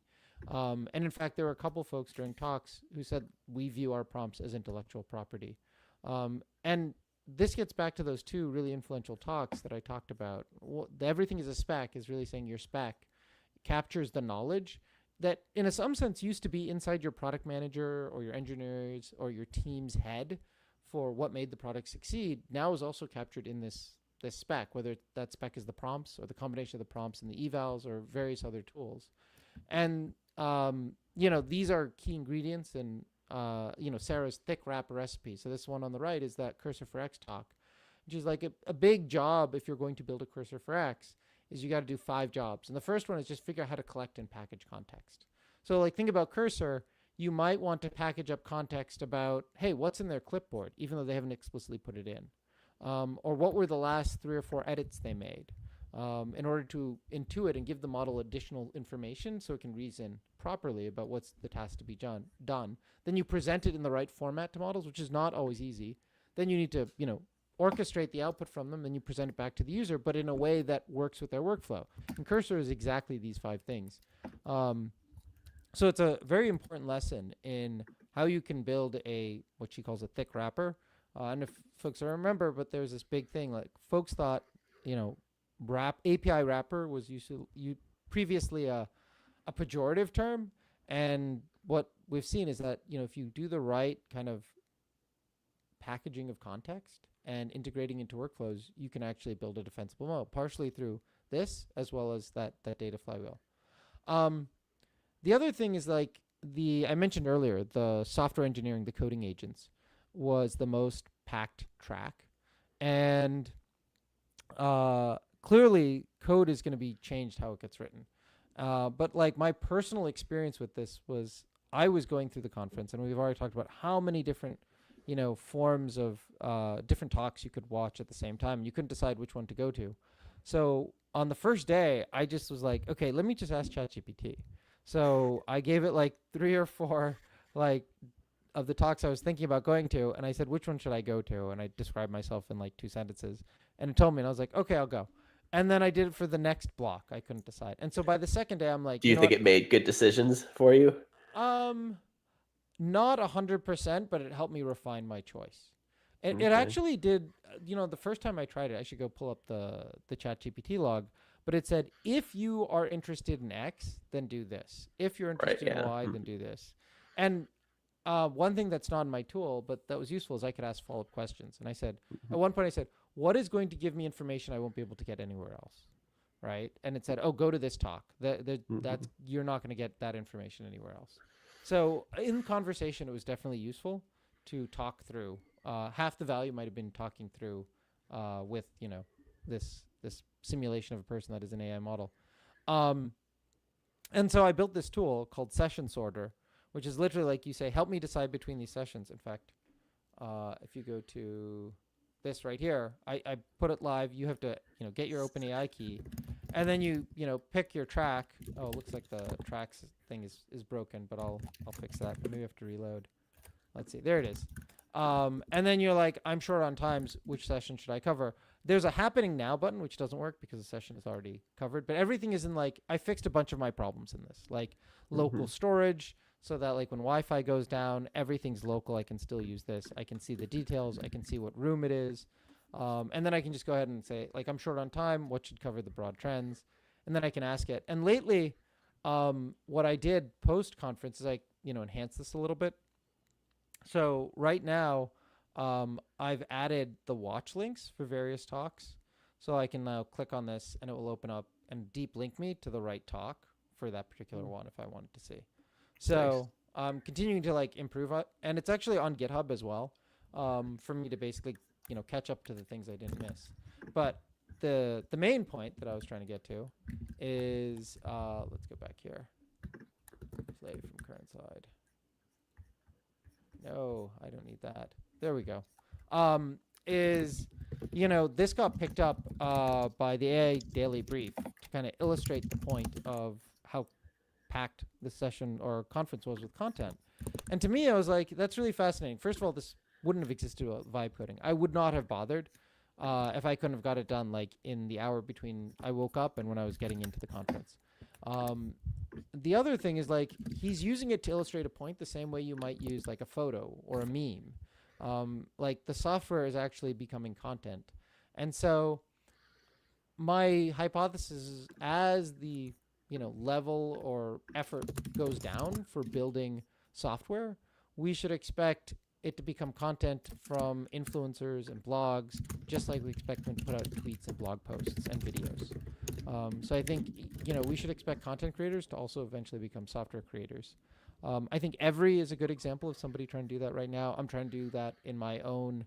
And in fact, there were a couple folks during talks who said we view our prompts as intellectual property. And this gets back to those 2 really influential talks that I talked about. Everything is a spec is really saying your spec captures the knowledge that in some sense used to be inside your product manager or your engineers or your team's head for what made the product succeed, now is also captured in this spec, whether that spec is the prompts or the combination of the prompts and the evals or various other tools. And, these are key ingredients in, Sarah's thick wrapper recipe. So this one on the right is that Cursor for X talk, which is like a big job if you're going to build a Cursor for X is you got to do 5 jobs. And the first one is just figure out how to collect and package context. So like think about Cursor. You might want to package up context about, hey, what's in their clipboard, even though they haven't explicitly put it in. or what were the last 3 or 4 edits they made, in order to intuit and give the model additional information so it can reason properly about what's the task to be done. Then you present it in the right format to models, which is not always easy. Then you need to, orchestrate the output from them, then you present it back to the user, but in a way that works with their workflow. And Cursor is exactly these 5 things. So it's a very important lesson in how you can build what she calls a thick wrapper. And if folks don't remember, but there's this big thing, like folks thought, API wrapper was previously a pejorative term. And what we've seen is that, if you do the right kind of packaging of context and integrating into workflows, you can actually build a defensible moat, partially through this as well as that data flywheel. The other thing is I mentioned earlier, the software engineering, the coding agents was the most packed track. And clearly code is going to be changed how it gets written. But my personal experience with this was I was going through the conference, and we've already talked about how many different forms of different talks you could watch at the same time. You couldn't decide which one to go to. So on the first day, I just was like, okay, let me just ask ChatGPT. So I gave it 3 or 4 of the talks I was thinking about going to, and I said, which one should I go to? And I described myself in 2 sentences, and it told me, and I was like, okay, I'll go. And then I did it for the next block. I couldn't decide. And so by the second day, I'm like, do you think it made good decisions for you? Not 100%, but it helped me refine my choice. It Okay. actually did. The first time I tried it, I should go pull up the ChatGPT log, but it said, if you are interested in X, then do this. If you're interested in Y, then do this. And one thing that's not in my tool, but that was useful, is I could ask follow-up questions. And I said, at one point I said, what is going to give me information I won't be able to get anywhere else? Right? And it said, oh, go to this talk. That's you're not going to get that information anywhere else. So in conversation, it was definitely useful to talk through. Half the value might have been talking through with this simulation of a person that is an AI model. And so I built this tool called Session Sorter, which is literally like you say, help me decide between these sessions. In fact, if you go to this right here, I put it live. You have to get your OpenAI key, and then you pick your track. Oh, it looks like the tracks thing is broken, but I'll fix that. Maybe I have to reload. Let's see. There it is. And then you're like, I'm short on times. Which session should I cover? There's a happening now button, which doesn't work because the session is already covered. But everything is in I fixed a bunch of my problems in this, local storage, so that when Wi-Fi goes down, everything's local. I can still use this. I can see the details. I can see what room it is. And then I can just go ahead and say, I'm short on time. What should cover the broad trends? And then I can ask it. And lately, what I did post-conference is enhance this a little bit. So right now, I've added the watch links for various talks. So I can now click on this, and it will open up and deep link me to the right talk for that particular one if I wanted to see. So I'm continuing to improve it, and it's actually on GitHub as well, for me to basically catch up to the things I didn't miss. But the main point that I was trying to get to is let's go back here. Play from current side. No, I don't need that. There we go. This got picked up by the AI Daily Brief to kind of illustrate the point of how packed the session or conference was with content. And to me, I was like, that's really fascinating. First of all, this wouldn't have existed without vibe coding. I would not have bothered if I couldn't have got it done in the hour between I woke up and when I was getting into the conference. The other thing is he's using it to illustrate a point the same way you might use a photo or a meme. The software is actually becoming content. And so my hypothesis is as the level or effort goes down for building software, we should expect it to become content from influencers and blogs, just like we expect them to put out tweets and blog posts and videos. So I think, we should expect content creators to also eventually become software creators. I think Every is a good example of somebody trying to do that right now. I'm trying to do that in my own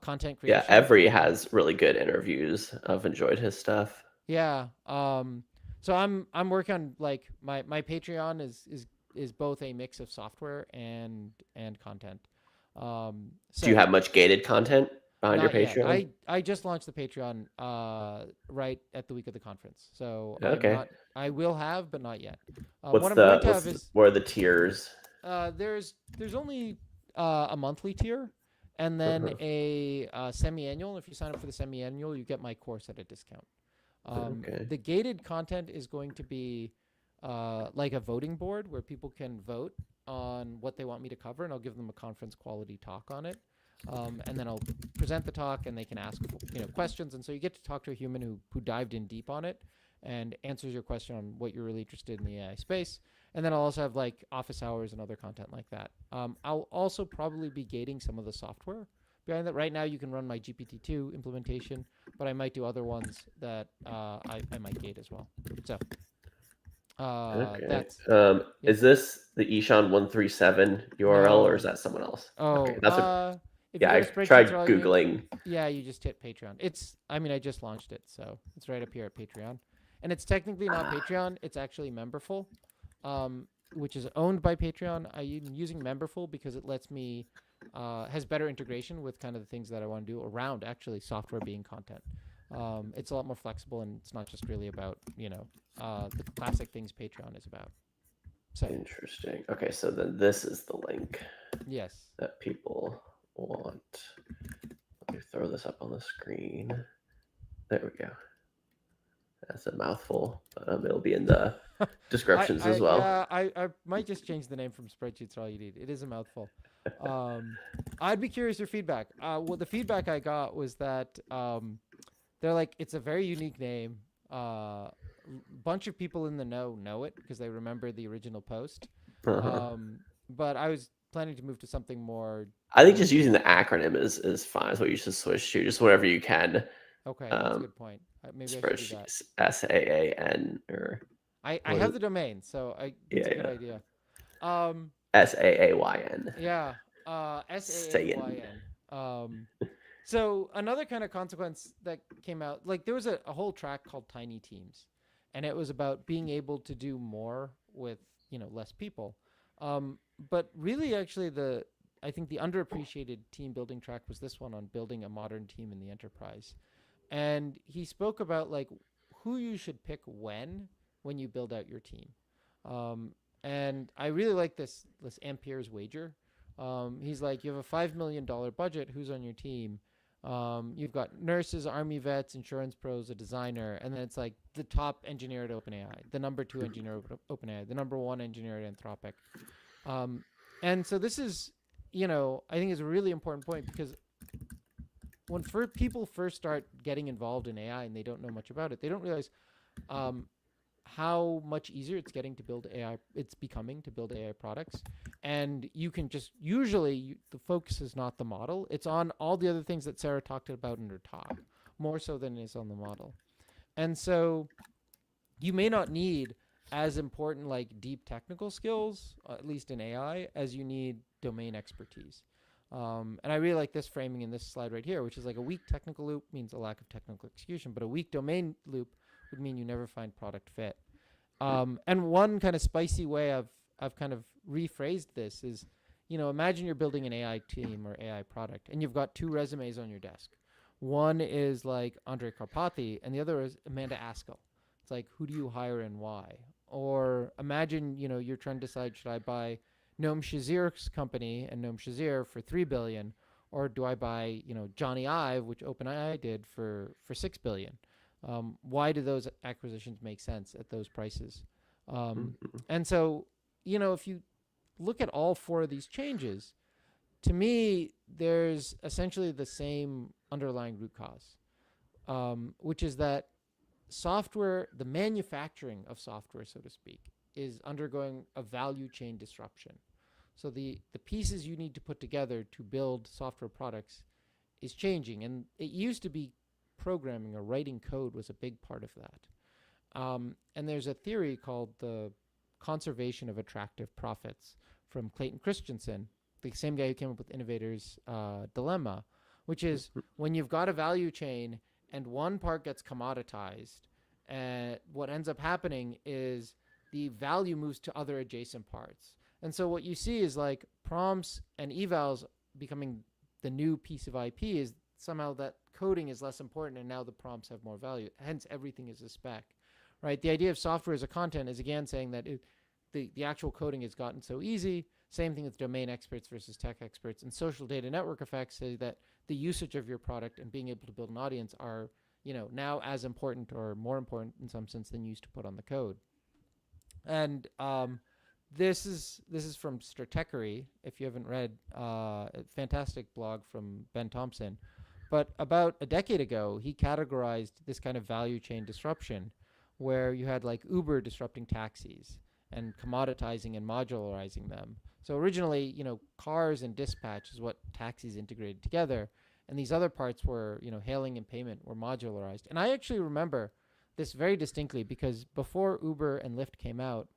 content creation. Yeah, Every has really good interviews. I've enjoyed his stuff. Yeah. So I'm working on my Patreon is both a mix of software and content. Do you have much gated content? behind your Not yet. Patreon? I just launched the Patreon right at the week of the conference, so I'm Okay. not. I will have, but not yet. What's What I'm going the to have is what are the tiers? there's only a monthly tier, and then Uh-huh. a semi-annual. If you sign up for the semi-annual, you get my course at a discount. Okay. The gated content is going to be like a voting board where people can vote on what they want me to cover, and I'll give them a conference quality talk on it. And then I'll present the talk, and they can ask questions, and so you get to talk to a human who dived in deep on it and answers your question on what you're really interested in the AI space. And then I'll also have like office hours and other content like that. I'll also probably be gating some of the software behind that. Right now, you can run my GPT-2 implementation, but I might do other ones that I might gate as well. So Okay. that's yeah. Is this the Ishan 137 URL or is No. that someone else? Okay, Oh, that's what. if you Yeah, go I to spreadsheets are tried all you need, googling. yeah, you just hit Patreon. I just launched it, so it's right up here at Patreon, and it's technically not Patreon. It's actually Memberful, um, which is owned by Patreon. I'm using Memberful because it lets me has better integration with kind of the things that I want to do around actually software being content. It's a lot more flexible, and it's not just really about the classic things Patreon is about. So Interesting. Okay, so then this is the link yes, that people want. Let me throw this up on the screen. There we go. That's a mouthful, but it'll be in the descriptions as well. I might just change the name from spreadsheets. All you need. It is a mouthful. I'd be curious your feedback. Well, the feedback I got was that they're like it's a very unique name. Bunch of people in the know it because they remember the original post. Uh-huh. But I was planning to move to something more I think just using general. the acronym is fine. Is what you should switch to. Just whatever you can. Okay, that's a Um, good point. Maybe I should do that. spreadsheets SAAN or I what have is the domain, so it's yeah a good yeah idea. Um, SAAYN. yeah, Sayin. SAAYN. So another kind of consequence that came out, like there was a whole track called Tiny Teams, and it was about being able to do more with less people. But really, actually, I think the underappreciated team building track was this one on building a modern team in the enterprise, and he spoke about like who you should pick when you build out your team. Um, and I really like this Ampère's wager. He's like, you have a $5 million budget. Who's on your team? You've got nurses, army vets, insurance pros, a designer, and then it's like the top engineer at OpenAI, the number two engineer at OpenAI, the number one engineer at Anthropic. Um, and so this is, I think is a really important point because when people first start getting involved in AI and they don't know much about it, they don't realize um, how much easier it's getting to build AI. It's becoming to build AI products, and you can just the focus is not the model; it's on all the other things that Sarah talked about in her talk, more so than it is on the model. And so you may not need as important like deep technical skills, at least in AI, as you need domain expertise. And I really like this framing in this slide right here, which is like a weak technical loop means a lack of technical execution, but a weak domain loop would mean you never find product fit. And one kind of spicy way I've kind of rephrased this is, imagine you're building an AI team or AI product, and you've got two resumes on your desk. One is like Andre Karpathy, and the other is Amanda Askell. It's like, who do you hire and why? Or imagine, you're trying to decide, should I buy Noam Shazir's company and Noam Shazir for $3 billion, or do I buy, Johnny Ive, which OpenAI did for $6 billion? Why do those acquisitions make sense at those prices? Mhm. And so, if you look at all four of these changes, to me, there's essentially the same underlying root cause, which is that software, the manufacturing of software, so to speak, is undergoing a value chain disruption. So the pieces you need to put together to build software products is changing. And it used to be programming or writing code was a big part of that. And there's a theory called the conservation of attractive profits from Clayton Christensen, the same guy who came up with Innovator's Dilemma, which is when you've got a value chain and one part gets commoditized, and what ends up happening is the value moves to other adjacent parts. And so what you see is like prompts and evals becoming the new piece of IP is somehow that coding is less important and now the prompts have more value. Hence, everything is a spec, right? The idea of software as a content is again saying that the actual coding has gotten so easy. Same thing with domain experts versus tech experts. And social data network effects say that the usage of your product and being able to build an audience are, now as important or more important in some sense than you used to put on the code. And this is from Stratechery. If you haven't read, a fantastic blog from Ben Thompson. But about a decade ago, he categorized this kind of value chain disruption, where you had like Uber disrupting taxis and commoditizing and modularizing them. So originally, cars and dispatch is what taxis integrated together, and these other parts were, hailing and payment were modularized. And I actually remember this very distinctly because before Uber and Lyft came out,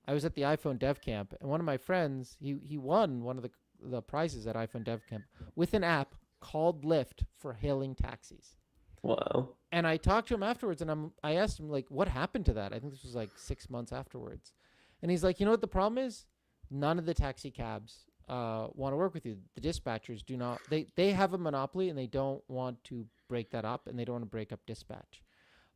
I was at the iPhone Dev Camp, and one of my friends, he won one of the prizes at iPhone Dev Camp with an app called Lyft for hailing taxis. Wow. And I talked to him afterwards, and I asked him like, what happened to that? I think this was like 6 months afterwards, and he's like, you know what the problem is? None of the taxi cabs want to work with you. The dispatchers do not. They have a monopoly, and they don't want to break that up, and they don't want to break up dispatch.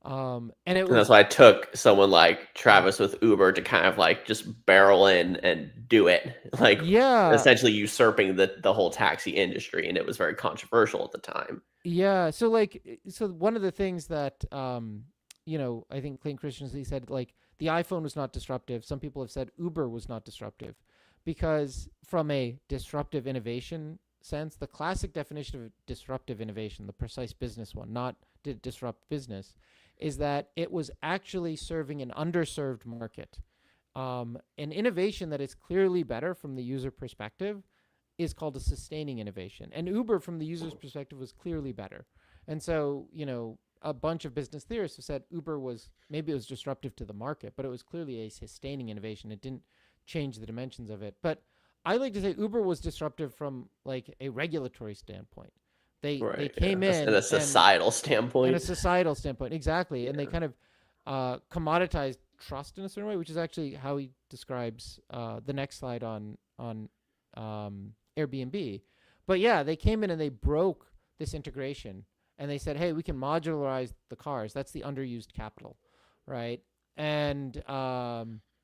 And it And that's was why it took someone like Travis with Uber to kind of like just barrel in and do it, like essentially usurping the whole taxi industry, and it was very controversial at the time. Yeah. So one of the things that I think Clayton Christensen said, like, the iPhone was not disruptive. Some people have said Uber was not disruptive because from a disruptive innovation sense, the classic definition of disruptive innovation, the precise business one, not did disrupt business, is that it was actually serving an underserved market. An innovation that is clearly better from the user perspective is called a sustaining innovation. And Uber, from the user's perspective, was clearly better. And so, a bunch of business theorists have said Uber maybe it was disruptive to the market, but it was clearly a sustaining innovation. It didn't change the dimensions of it. But I like to say Uber was disruptive from like a regulatory standpoint. They came in and a societal standpoint. And a societal standpoint, exactly. And they kind of commoditized trust in a certain way, which is actually how he describes the next slide on Airbnb. But yeah, they came in and they broke this integration, and they said, hey, we can modularize the cars. That's the underused capital, right? And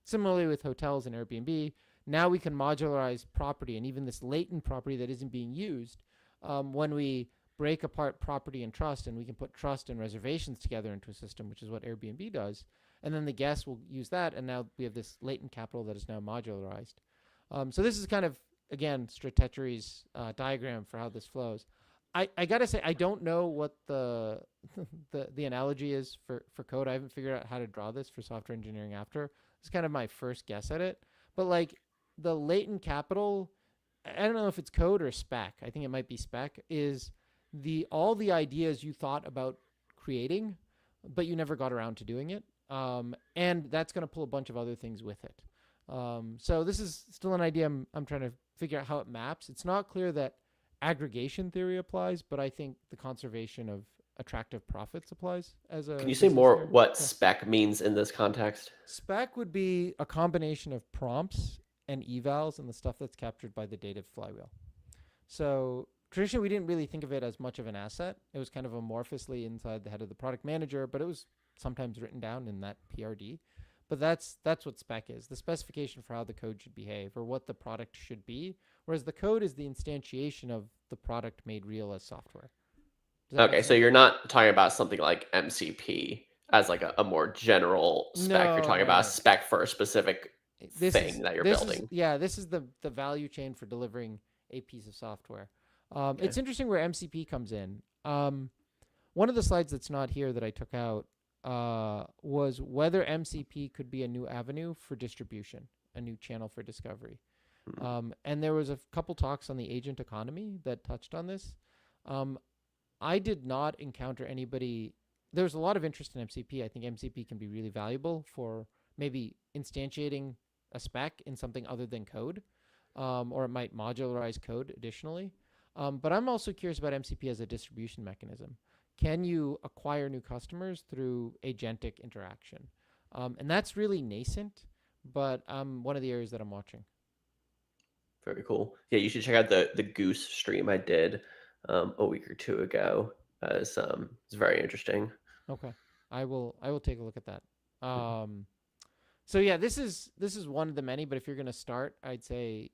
similarly with hotels and Airbnb, now we can modularize property and even this latent property that isn't being used when we break apart property and trust, and we can put trust and reservations together into a system, which is what Airbnb does. And then the guests will use that, and now we have this latent capital that is now modularized. So this is kind of, again, Stratechery's diagram for how this flows. I gotta say, I don't know what the analogy is for code. I haven't figured out how to draw this for software engineering after. It's kind of my first guess at it. But like the latent capital, I don't know if it's code or spec. I think it might be spec, is all the ideas you thought about creating, but you never got around to doing it. And that's going to pull a bunch of other things with it. So this is still an idea I'm trying to figure out how it maps. It's not clear that aggregation theory applies, but I think the conservation of attractive profits applies as a. Can you say more what spec means in this context? Spec would be a combination of prompts and evals and the stuff that's captured by the data flywheel. So traditionally, we didn't really think of it as much of an asset. It was kind of amorphously inside the head of the product manager, but it was sometimes written down in that PRD. But that's what spec is, the specification for how the code should behave or what the product should be, whereas the code is the instantiation of the product made real as software. Okay, so you're not talking about something like MCP as like a more general spec. You're talking about a spec for a specific thing that you're building. This is the value chain for delivering a piece of software. Okay. It's interesting where MCP comes in. One of the slides that's not here that I took out was whether MCP could be a new avenue for distribution, a new channel for discovery. And there was a couple talks on the agent economy that touched on this. I did not encounter anybody. There's a lot of interest in MCP. I think MCP can be really valuable for maybe instantiating a spec in something other than code, or it might modularize code additionally. But I'm also curious about MCP as a distribution mechanism. Can you acquire new customers through agentic interaction? And that's really nascent, but one of the areas that I'm watching. Very cool. Yeah, you should check out the Goose stream I did a week or two ago. It's very interesting. Okay. I will take a look at that. Um so yeah, this is one of the many, but if you're going to start, I'd say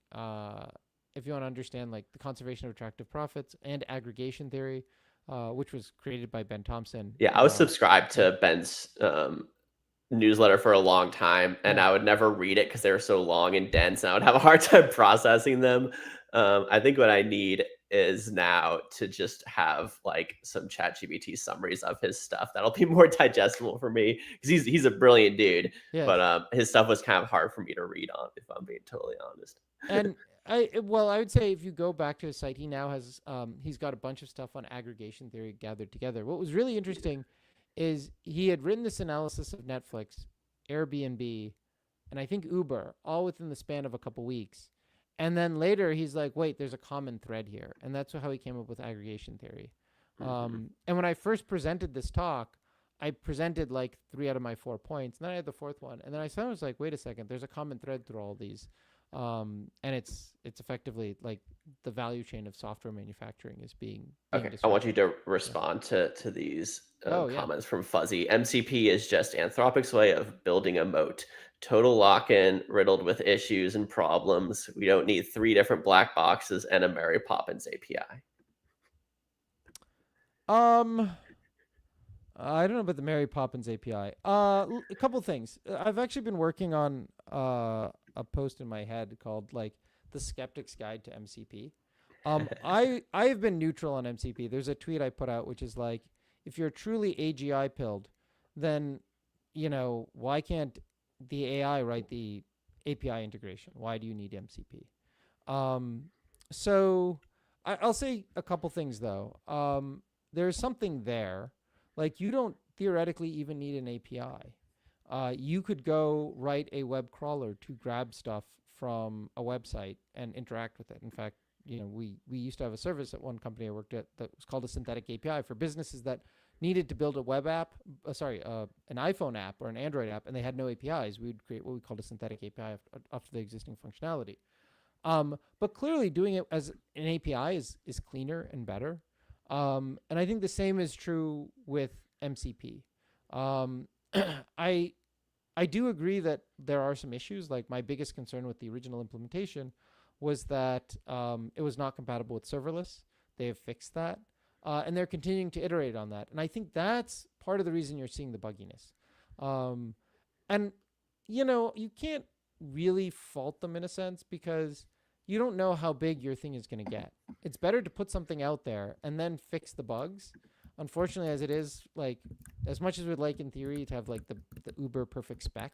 if you want to understand like the conservation of attractive profits and aggregation theory, which was created by Ben Thompson. Yeah, I was subscribed Yeah. to Ben's newsletter for a long time, and Yeah. I would never read it because they were so long and dense, and I would have a hard time processing them. I think what I need is now to just have like some ChatGPT summaries of his stuff that'll be more digestible for me because he's a brilliant dude, Yes. but his stuff was kind of hard for me to read on, if I'm being totally honest. And I would say if you go back to his site, he now has he's got a bunch of stuff on aggregation theory gathered together. What was really interesting is he had written this analysis of Netflix, Airbnb, and I think Uber, all within the span of a couple weeks. And then later he's like, wait, there's a common thread here. And that's how he came up with aggregation theory. Mm-hmm. And when I first presented this talk, I presented like 3 out of my 4 points. And then I had the fourth one. And then I was like, wait a second, there's a common thread through all these. And it's effectively like the value chain of software manufacturing is being Okay, I want you to Yeah. respond to these Oh, yeah. comments from Fuzzy. MCP is just Anthropic's way of building a moat. Total lock-in, riddled with issues and problems. We don't need 3 different black boxes and a Mary Poppins API. Um, I don't know about the Mary Poppins API. A couple things. I've actually been working on a post in my head called like the Skeptic's Guide to MCP. I have been neutral on MCP. There's a tweet I put out which is like, if you're truly AGI pilled, then why can't the AI write the API integration? Why do you need MCP? Um, so I'll say a couple things though. There's something there. Like you don't theoretically even need an API. You could go write a web crawler to grab stuff from a website and interact with it. In fact, we used to have a service at one company I worked at that was called a synthetic API for businesses that needed to build a web app, an iPhone app or an Android app, and they had no APIs. We would create what we called a synthetic API after the existing functionality. But clearly, doing it as an API is cleaner and better. And I think the same is true with MCP. Um, I I do agree that there are some issues. Like my biggest concern with the original implementation was that it was not compatible with serverless. They have fixed that, and they're continuing to iterate on that. And I think that's part of the reason you're seeing the bugginess. Um, and you can't really fault them in a sense because you don't know how big your thing is going to get. It's better to put something out there and then fix the bugs. Unfortunately, as it is, like as much as we'd like in theory to have like the uber perfect spec,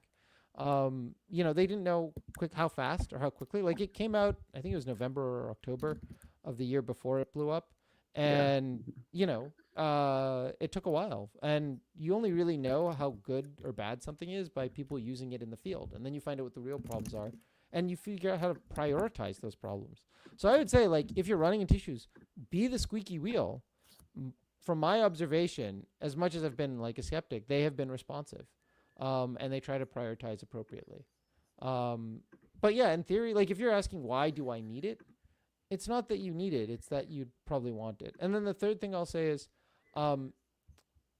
they didn't know how fast or how quickly. Like it came out, I think it was November or October of the year before it blew up, Yeah. and it took a while, and you only really know how good or bad something is by people using it in the field, and then you find out what the real problems are, and you figure out how to prioritize those problems. So I would say, like, if you're running into issues, be the squeaky wheel. From my observation, as much as I've been like a skeptic, they have been responsive, and they try to prioritize appropriately. Um, but yeah, in theory, like if you're asking why do I need it, it's not that you need it; it's that you'd probably want it. And then the third thing I'll say is, um,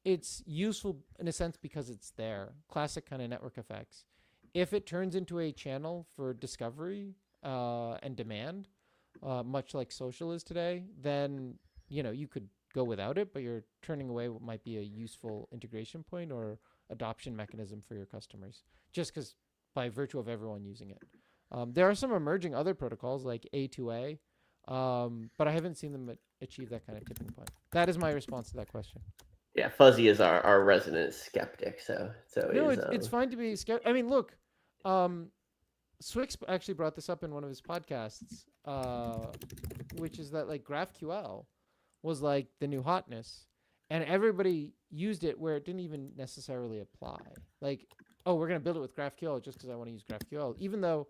it's useful in a sense because it's there. Classic kind of network effects. If it turns into a channel for discovery and demand, much like social is today, then you could go without it, but you're turning away what might be a useful integration point or adoption mechanism for your customers, just because by virtue of everyone using it. There are some emerging other protocols like A2A, but I haven't seen them achieve that kind of tipping point. That is my response to that question. Yeah, Fuzzy is our resident skeptic, so No, is it's fine to be skeptical. I mean, look, um, Swix actually brought this up in one of his podcasts, which is that like GraphQL was like the new hotness, and everybody used it where it didn't even necessarily apply. Like, oh, we're gonna build it with GraphQL just because I want to use GraphQL, even though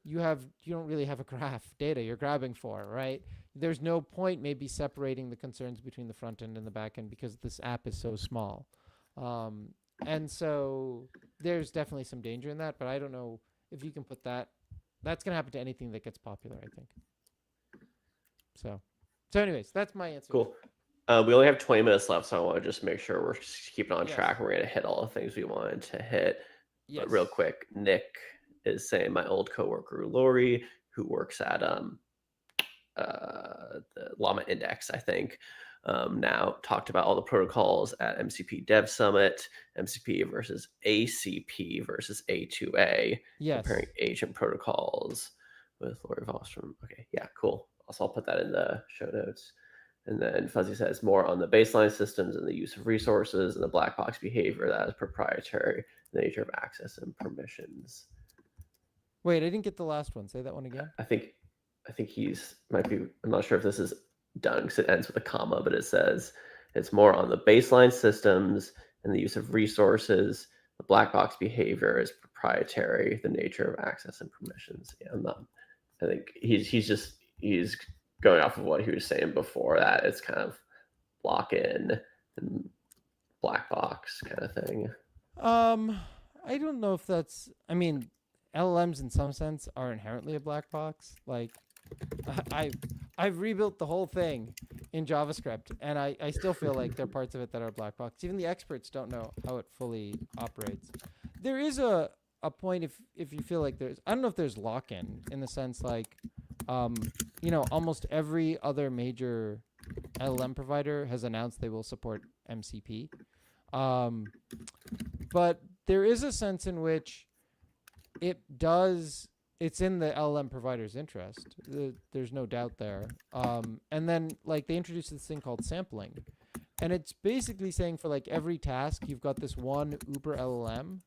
you don't really have a graph data you're grabbing for, right? There's no point maybe separating the concerns between the front end and the back end because this app is so small. Um, and so there's definitely some danger in that, but I don't know if you can put that. That's going to happen to anything that gets popular, I think. So, So, anyways, that's my answer. Cool. We only have 20 minutes left, so I want to just make sure we're keeping on Yes. track. We're going to hit all the things we wanted to hit. Yes. But real quick, Nick is saying my old coworker Lori, who works at the Llama Index, I think, now talked about all the protocols at MCP Dev Summit, MCP versus ACP versus A2A, Yes. comparing agent protocols with Lori Vostrom. Okay, yeah, cool. Also, I'll put that in the show notes. And then Fuzzy says more on the baseline systems and the use of resources and the black box behavior that is proprietary, the nature of access and permissions. Wait, I didn't get the last one. Say that one again. I think he's might be. I'm not sure if this is done because it ends with a comma, but it says it's more on the baseline systems and the use of resources. The black box behavior is proprietary, the nature of access and permissions. Yeah, I'm not. I think he's going off of what he was saying before that. It's kind of lock in and black box kind of thing. I don't know if that's. I mean, LLMs in some sense are inherently a black box. Like, I've rebuilt the whole thing in JavaScript, and I still feel like there are parts of it that are black box. Even the experts don't know how it fully operates. There is a point if you feel like there's. I don't know if there's lock-in in the sense like, almost every other major LLM provider has announced they will support MCP. But there is a sense in which it's in the LLM provider's interest. There's no doubt there. And then like they introduced this thing called sampling. And it's basically saying for like every task, you've got this one Uber LLM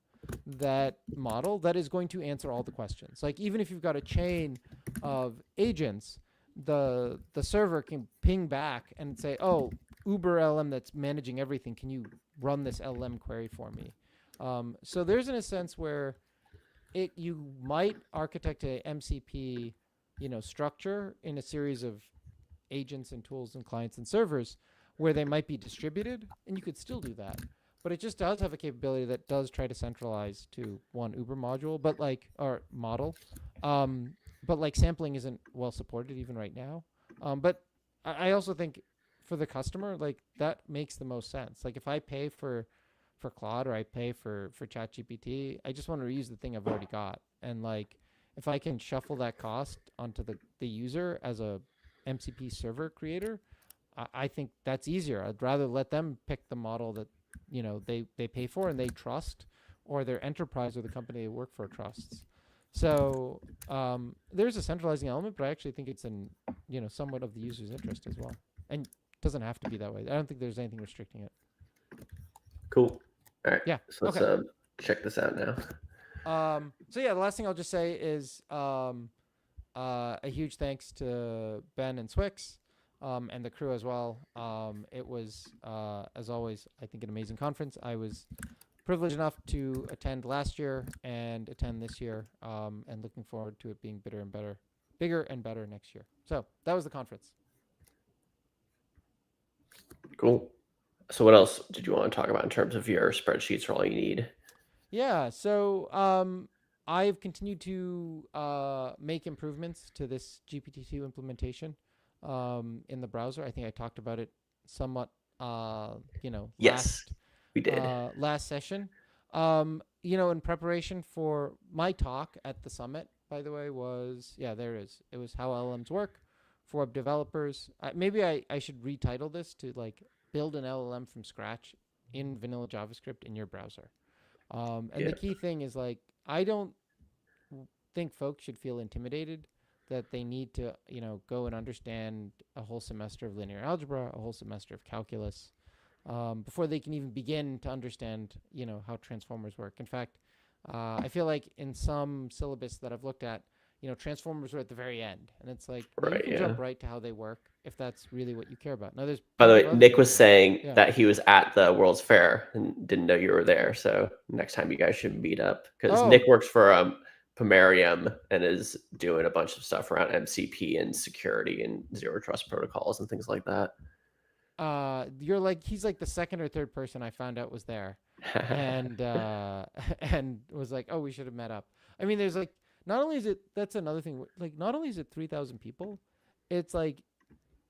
that model that is going to answer all the questions. Like even if you've got a chain of agents, the server can ping back and say, oh, Uber LLM that's managing everything, can you run this LLM query for me? So there's in a sense where you might architect a MCP, structure in a series of agents and tools and clients and servers where they might be distributed, and you could still do that. But it just does have a capability that does try to centralize to one Uber module, or model. But like sampling isn't well supported even right now. But I also think for the customer, like that makes the most sense. Like if I pay for Claude or I pay for ChatGPT, I just want to reuse the thing I've already got. And like if I can shuffle that cost onto the user as a MCP server creator, I think that's easier. I'd rather let them pick the model that they pay for and they trust, or their enterprise or the company they work for trusts. So there's a centralizing element, but I actually think it's in somewhat of the user's interest as well, and it doesn't have to be that way. I don't think there's anything restricting it. Cool. All right. Yeah. So let's check this out now. So yeah, the last thing I'll just say is a huge thanks to Ben and Swix and the crew as well. It was, as always, I think an amazing conference. I was privileged enough to attend last year and attend this year, and looking forward to it being bigger and better next year. So that was the conference. Cool. So what else did you want to talk about in terms of your spreadsheets are all you need? Yeah. So I've continued to make improvements to this GPT-2 implementation in the browser. I think I talked about it somewhat, Yes, we did. Last session. In preparation for my talk at the summit, by the way, there it is. It was how LLMs work for web developers. Maybe I should retitle this to like build an LLM from scratch in vanilla JavaScript in your browser. The key thing is like, I don't think folks should feel intimidated that they need to, go and understand a whole semester of linear algebra, a whole semester of calculus, before they can even begin to understand, how transformers work. In fact, I feel like in some syllabus that I've looked at, transformers are at the very end, and it's like you can jump right to how they work if that's really what you care about. Now, by the way, Nick was saying that he was at the World's Fair and didn't know you were there. So next time you guys should meet up, because Nick works for Pomerium and is doing a bunch of stuff around MCP and security and zero trust protocols and things like that. He's like the second or third person I found out was there, and was like, oh, we should have met up. I mean, there's like, not only is it 3,000 people, it's like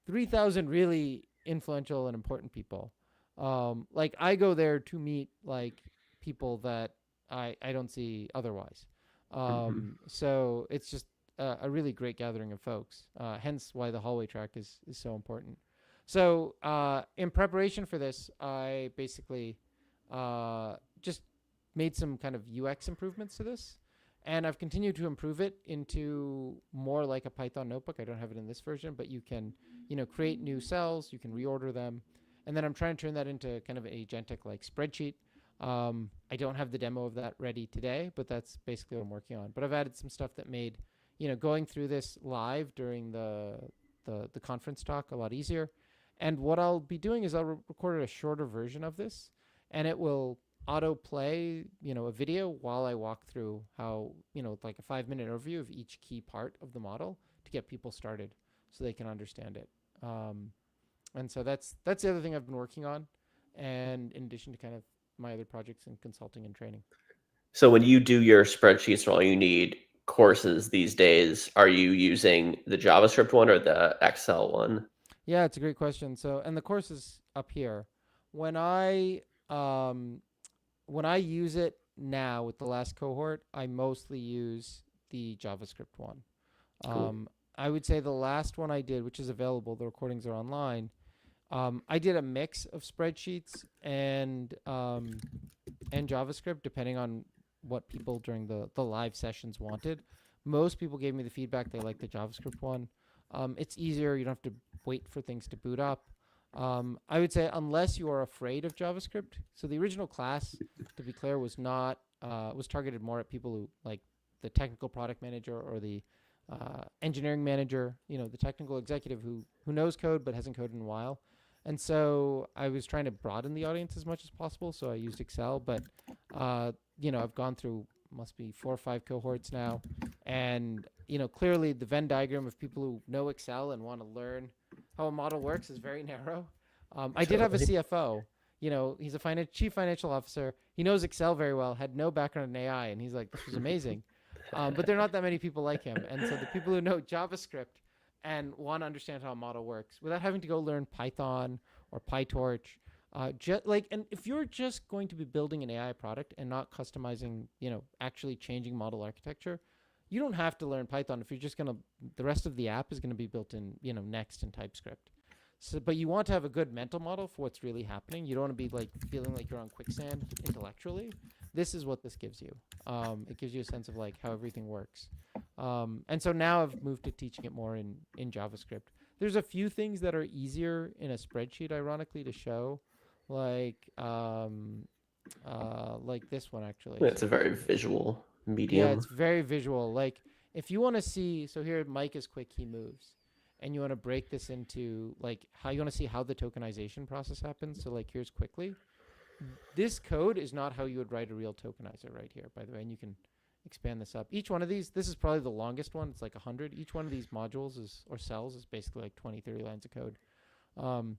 3,000 really influential and important people. Like I go there to meet like people that I don't see otherwise. Hmm. So it's just a really great gathering of folks. Hence why the hallway track is so important. So in preparation for this, I basically just made some kind of UX improvements to this. And I've continued to improve it into more like a Python notebook. I don't have it in this version, but you can, create new cells, you can reorder them. And then I'm trying to turn that into kind of an agentic like spreadsheet. I don't have the demo of that ready today, but that's basically what I'm working on. But I've added some stuff that made, going through this live during the conference talk a lot easier. And what I'll be doing is I'll record a shorter version of this, and it will auto play, a video while I walk through how, like a 5-minute overview of each key part of the model to get people started so they can understand it. And so that's the other thing I've been working on, and in addition to kind of my other projects in consulting and training. So when you do your spreadsheets for all you need courses these days, are you using the JavaScript one or the Excel one? Yeah, it's a great question. So, and the course is up here. When I um, when I use it now with the last cohort, I mostly use the JavaScript one. Cool. I would say the last one I did, which is available, the recordings are online. I did a mix of spreadsheets and JavaScript, depending on what people during the live sessions wanted. Most people gave me the feedback they like the JavaScript one. It's easier. You don't have to wait for things to boot up. I would say unless you are afraid of JavaScript. So the original class, to be clear, was not was targeted more at people who like the technical product manager or the engineering manager. The technical executive who knows code but hasn't coded in a while. And so I was trying to broaden the audience as much as possible. So I used Excel, but I've gone through must be 4 or 5 cohorts now, and clearly the Venn diagram of people who know Excel and want to learn how a model works is very narrow. I did have a Totally. CFO. He's a chief financial officer. He knows Excel very well. Had no background in AI, and he's like, "This was amazing." But there are not that many people like him, and so the people who know JavaScript and want to understand how a model works without having to go learn Python or PyTorch. And if you're just going to be building an AI product and not customizing, actually changing model architecture, you don't have to learn Python if you're just gonna. The rest of the app is gonna be built in, Next and TypeScript. So, but you want to have a good mental model for what's really happening. You don't want to be like feeling like you're on quicksand intellectually. This is what this gives you. It gives you a sense of like how everything works. And so now I've moved to teaching it more in JavaScript. There's a few things that are easier in a spreadsheet, ironically, to show, like this one actually. It's So a if I very can, visual yeah, medium. it's very visual. Like if you want to see, so here Mike is quick, he moves, and you want to break this into like how you want to see how the tokenization process happens. So like here's quickly. This code is not how you would write a real tokenizer right here, by the way, and you can expand this up. Each one of these, this is probably the longest one. It's like 100. Each one of these modules or cells is basically like 20, 30 lines of code. Um,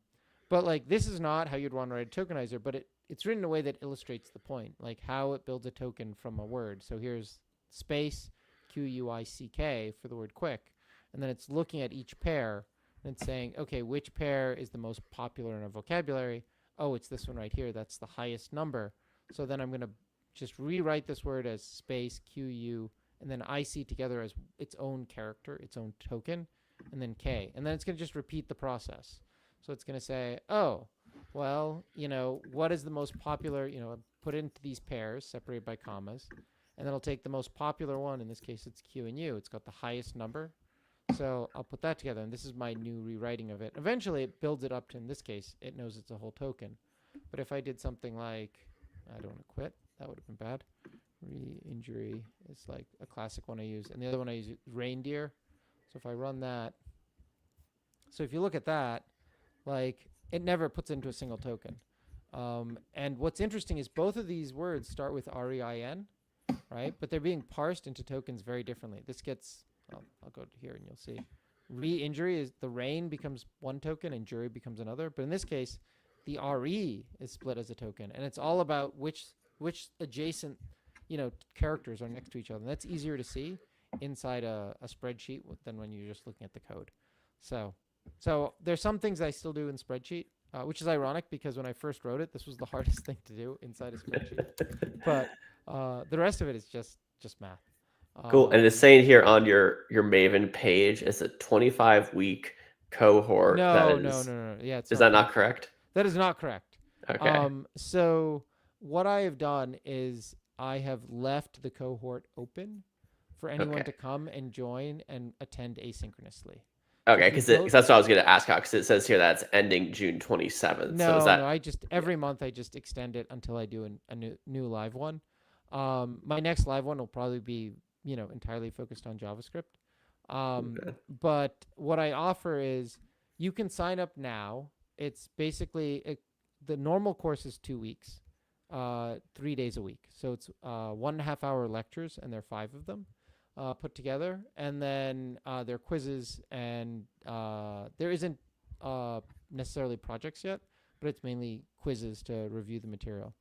but like this is not how you'd want to write a tokenizer, but it's written in a way that illustrates the point, like how it builds a token from a word. So here's space QUICK for the word quick, and then it's looking at each pair and it's saying, okay, which pair is the most popular in a vocabulary? Oh, it's this one right here. That's the highest number. So then I'm going to just rewrite this word as space QU and then IC together as its own character, its own token, and then K. And then it's going to just repeat the process. So it's going to say, oh, well, what is the most popular, put it into these pairs separated by commas. And then I'll take the most popular one. In this case, it's Q and U. It's got the highest number. So I'll put that together. And this is my new rewriting of it. Eventually, it builds it up to, in this case, it knows it's a whole token. But if I did something like, I don't want to quit, that would have been bad. Re-injury is like a classic one I use. And the other one I use is reindeer. So if I run that, so if you look at that, like it never puts into a single token. And what's interesting is both of these words start with REIN, right? But they're being parsed into tokens very differently. This gets, I'll go to here and you'll see. Re-injury is the rain becomes one token and jury becomes another. But in this case, the RE is split as a token. And it's all about which adjacent, characters are next to each other. And that's easier to see inside a spreadsheet than when you're just looking at the code. So So there's some things I still do in spreadsheet, which is ironic because when I first wrote it, this was the hardest thing to do inside a spreadsheet. But the rest of it is just math. Cool. And it's Um, saying here on your Maven page, it's a 25-week cohort that no. Yeah, it's is not that not 25. correct? That is not correct. Okay. So what I have done is I have left the cohort open for anyone Okay. to come and join and attend asynchronously. So Okay, if you because go, that's what I was going to ask how, because it says here that's ending June 27th. So is no, that, I just yeah, every month I just extend it until I do a new live one. My next live one will probably be entirely focused on JavaScript. okay. But what I offer is you can sign up now. It's basically the normal course is 2 weeks, 3 days a week. So it's 1.5 hour lectures, and there are five of them put together, and then there are quizzes, and there isn't necessarily projects yet, but it's mainly quizzes to review the material.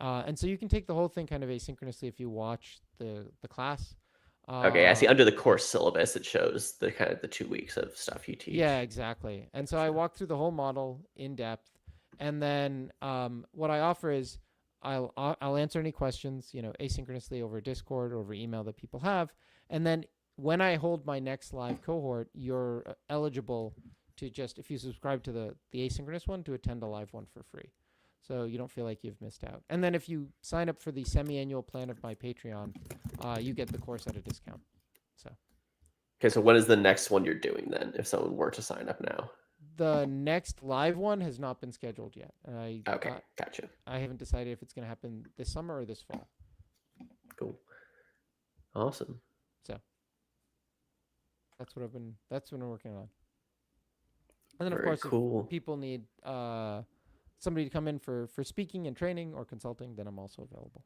And so you can take the whole thing kind of asynchronously if you watch the class. Okay, I see Uh, under the course syllabus, it shows the kind of the 2 weeks of stuff you Yeah, teach. exactly. And so I Gotcha. walk through the whole model in depth, and then what I offer is I'll answer any questions, asynchronously over Discord or over email that people have, and then when I hold my next live cohort, you're eligible to just if you subscribe to the asynchronous one to attend a live one for free. So you don't feel like you've missed out. And then if you sign up for the semi-annual plan of my Patreon, you get the course at a discount. So Okay, so when is the next one you're doing then, if someone were to sign up now? the next live one has not been scheduled yet. Okay, gotcha. I haven't decided if it's going to happen this summer or this fall. Cool. Awesome. So that's what I'm working on. And then of Very course if cool. people need somebody to come in for speaking and training or consulting, then I'm also available.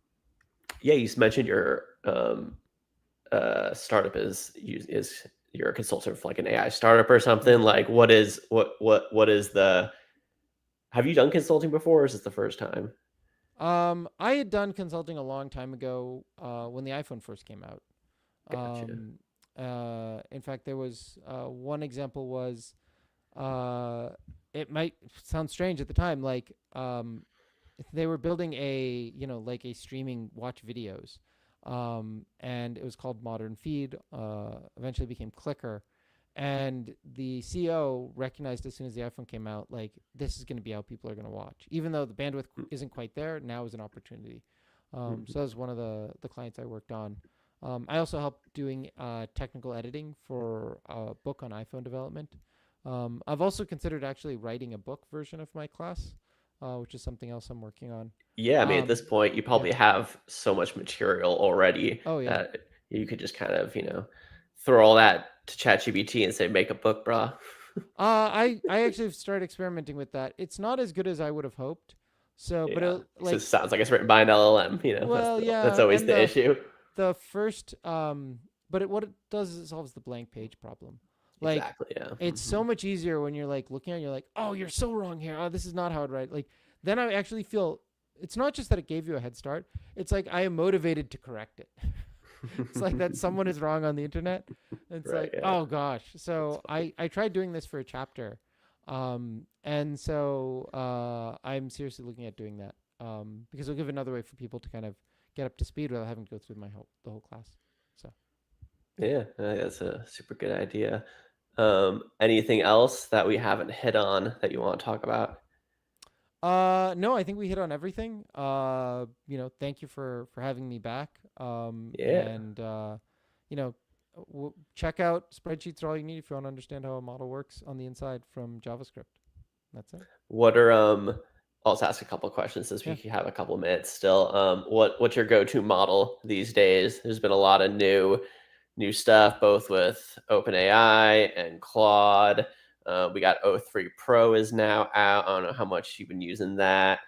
Yeah, you mentioned your startup is you're a consultant for like an AI startup or something. Mm-hmm. Like what is the have you done consulting before or is this the first time? I had done consulting a long time ago when the iPhone first came out. Gotcha. Um, in fact, there was one example was uh, it might sound strange at the time, like they were building a like a streaming watch videos, and it was called Modern Feed. Eventually became Clicker, and the CEO recognized as soon as the iPhone came out, like this is going to be how people are going to watch, even though the bandwidth isn't quite there. Now is an opportunity. So that was one of the clients I worked on. I also helped doing technical editing for a book on iPhone development. I've also considered actually writing a book version of my class, which is something else I'm working on. Yeah, I mean, at Um, this point, you yeah. probably have so much material already Oh yeah. that you could just kind of, throw all that to ChatGPT and say, make a book, brah. I actually have started experimenting with that. It's not as good as I would have hoped. So, but Yeah. it, So it like, sounds like it's written by an LLM, well, that's yeah, always and the issue. the first but what it does is it solves the blank page problem. Like, Exactly, yeah. it's so much easier when you're like looking at it, you're like, oh, you're so wrong here. Oh, this is not how I'd write. Like, then I actually feel it's not just that it gave you a head start. It's like I am motivated to correct it. It's like that someone is wrong on the internet. It's Right, like, yeah. oh gosh. That's So funny. I tried doing this for a chapter, and so I'm seriously looking at doing that because it'll give another way for people to kind of get up to speed without having to go through the whole class. So Yeah, I think that's a super good idea. Anything else that we haven't hit on that you want to talk about? no, I think we hit on everything. Thank you for having me back. Yeah. And you know, check out spreadsheets are all you need if you want to understand how a model works on the inside from JavaScript. That's it. What are I'll just ask a couple of questions since we Yeah. have a couple of minutes still. What's your go-to model these days? There's been a lot of new stuff, both with OpenAI and Claude. We got O3 Pro is now out. I don't know how much you've been using that.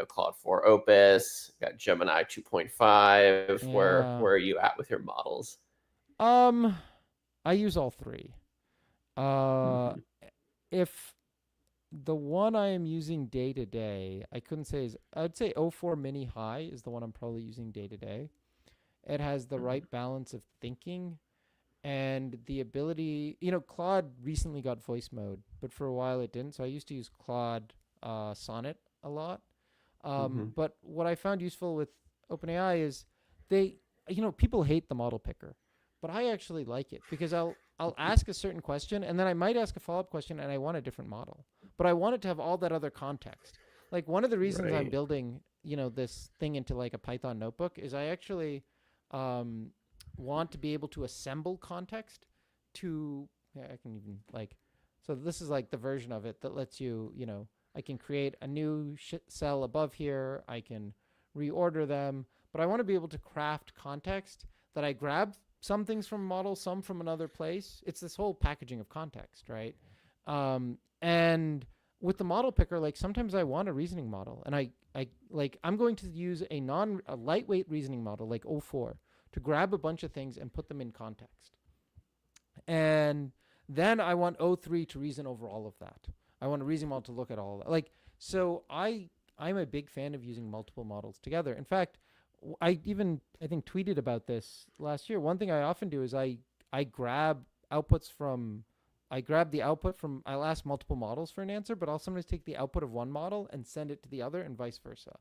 Claude 4 Opus, got Gemini 2.5. Yeah. Where are you at with your models? Um, I use all three. Uh, Mhm. if the one I am using day to day, I couldn't say is I'd say O4 Mini High is the one I'm probably using day to day. It has the Mhm. right balance of thinking and the ability, Claude recently got voice mode, but for a while it didn't. So I used to use Claude Sonnet a lot. Hmm. But what I found useful with OpenAI is they, people hate the model picker, but I actually like it because I'll ask a certain question and then I might ask a follow up question and I want a different model, but I want it to have all that other context. Like one of the reasons I'm Right. building, this thing into like a Python notebook is I actually um, want to be able to assemble context to. Yeah, I can even like. So this is like the version of it that lets you, I can create a new cell above here. I can reorder them, but I want to be able to craft context that I grab some things from a model, some from another place. It's this whole packaging of context, right? And with the model picker, like sometimes I want a reasoning model, and I'm going to use a lightweight reasoning model like O4 to grab a bunch of things and put them in context. And then I want O3 to reason over all of that. I want a reasoning model to look at all of that. So I'm a big fan of using multiple models together. In fact, I think tweeted about this last year. One thing I often do is I grab outputs from I grab the output from I'll ask multiple models for an answer, but I'll sometimes take the output of one model and send it to the other and vice versa.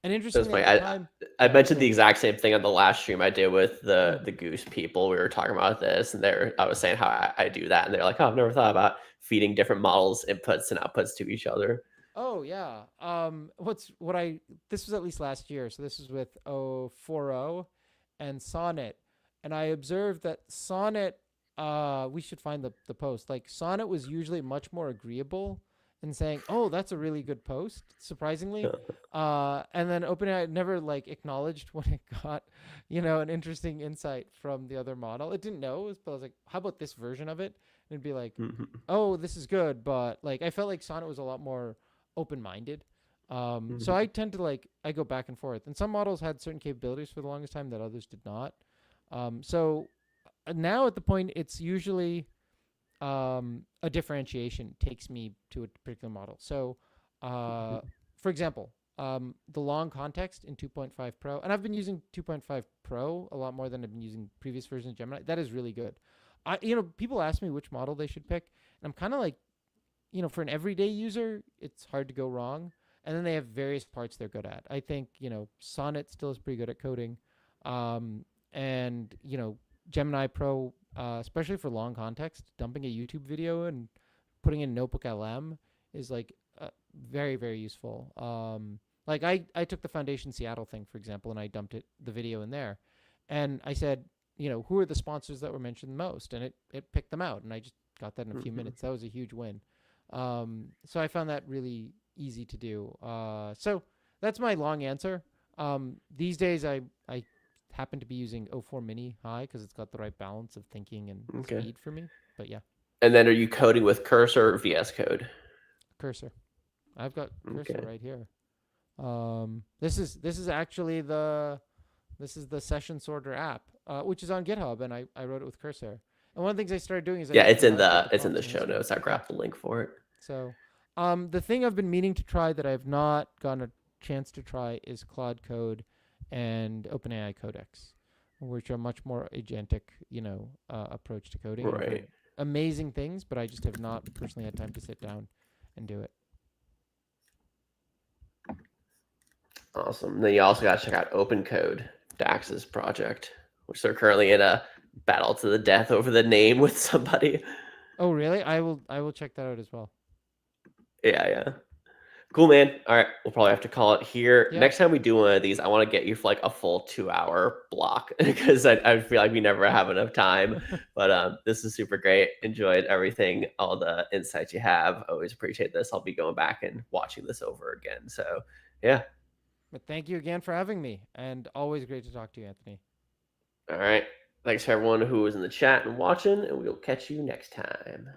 And That's interestingly funny. at the time, I yeah, mentioned go the ahead. exact same thing on the last stream I did with Oh, the goose people. We were talking about this, and I was saying how I do that, and they're like, "Oh, I've never thought about feeding different models inputs and outputs to each other." oh yeah. This was at least last year, so this was with 040 and Sonnet. And I observed that Sonnet we should find the post. Like Sonnet was usually much more agreeable in saying, "Oh, that's a really good post," surprisingly. And then OpenAI never like acknowledged when it got, an interesting insight from the other model. It didn't know, but I was like, "How about this version of it?" And it'd be like, Mhm. "Oh, this is good," but like I felt like Sonnet was a lot more open minded. So I Mhm. tend to I go back and forth, and some models had certain capabilities for the longest time that others did not. So now at the point, it's usually a differentiation takes me to a particular model. So, uh, for example, the long context in 2.5 Pro, and I've been using 2.5 Pro a lot more than I've been using previous versions of Gemini. That is really good. People ask me which model they should pick, and I'm kind of like, for an everyday user, it's hard to go wrong. And then they have various parts they're good at. I think, Sonnet still is pretty good at coding. And, Gemini Pro, especially for long context, dumping a YouTube video and putting in Notebook LM is like very, very useful. Like I took the Foundation Seattle thing, for example, and I dumped the video in there. And I said, who are the sponsors that were mentioned most? And it picked them out. And I just got that in a few Mhm. minutes. That was a huge win. So I found that really easy to do. So that's my long answer. These days, I happen to be using O4 Mini High because it's got the right balance of thinking and Okay. speed for me. But yeah, And then, are you coding with Cursor or VS Code? cursor. I've got cursor Okay. right here. This is actually the session sorter app, which is on GitHub, and I wrote it with cursor. And one of the things I started doing is I Yeah, used to validate the it's in prompts the in show this way. notes. I Yeah. grabbed the link for it. So, the thing I've been meaning to try that I've not gotten a chance to try is Claude Code and OpenAI Codex, which are much more agentic, approach to coding. And I've heard Right. amazing things, but I just have not personally had time to sit down and do it. Awesome. Then you also got to check out Open Code, Dax's project, which they're currently in a battle to the death over the name with somebody. Oh, really? I will check that out as well. Yeah, yeah. Cool, man. All right, we'll probably have to call it here. Yeah. Next time we do one of these, I want to get you for like a full 2 hour block because I feel like we never have enough time. But this is super great. Enjoyed everything, all the insights you have. Always appreciate this. I'll be going back and watching this over again. So, yeah. But thank you again for having me, and always great to talk to you, Anthony. All right. Thanks for everyone who was in the chat and watching, and we'll catch you next time.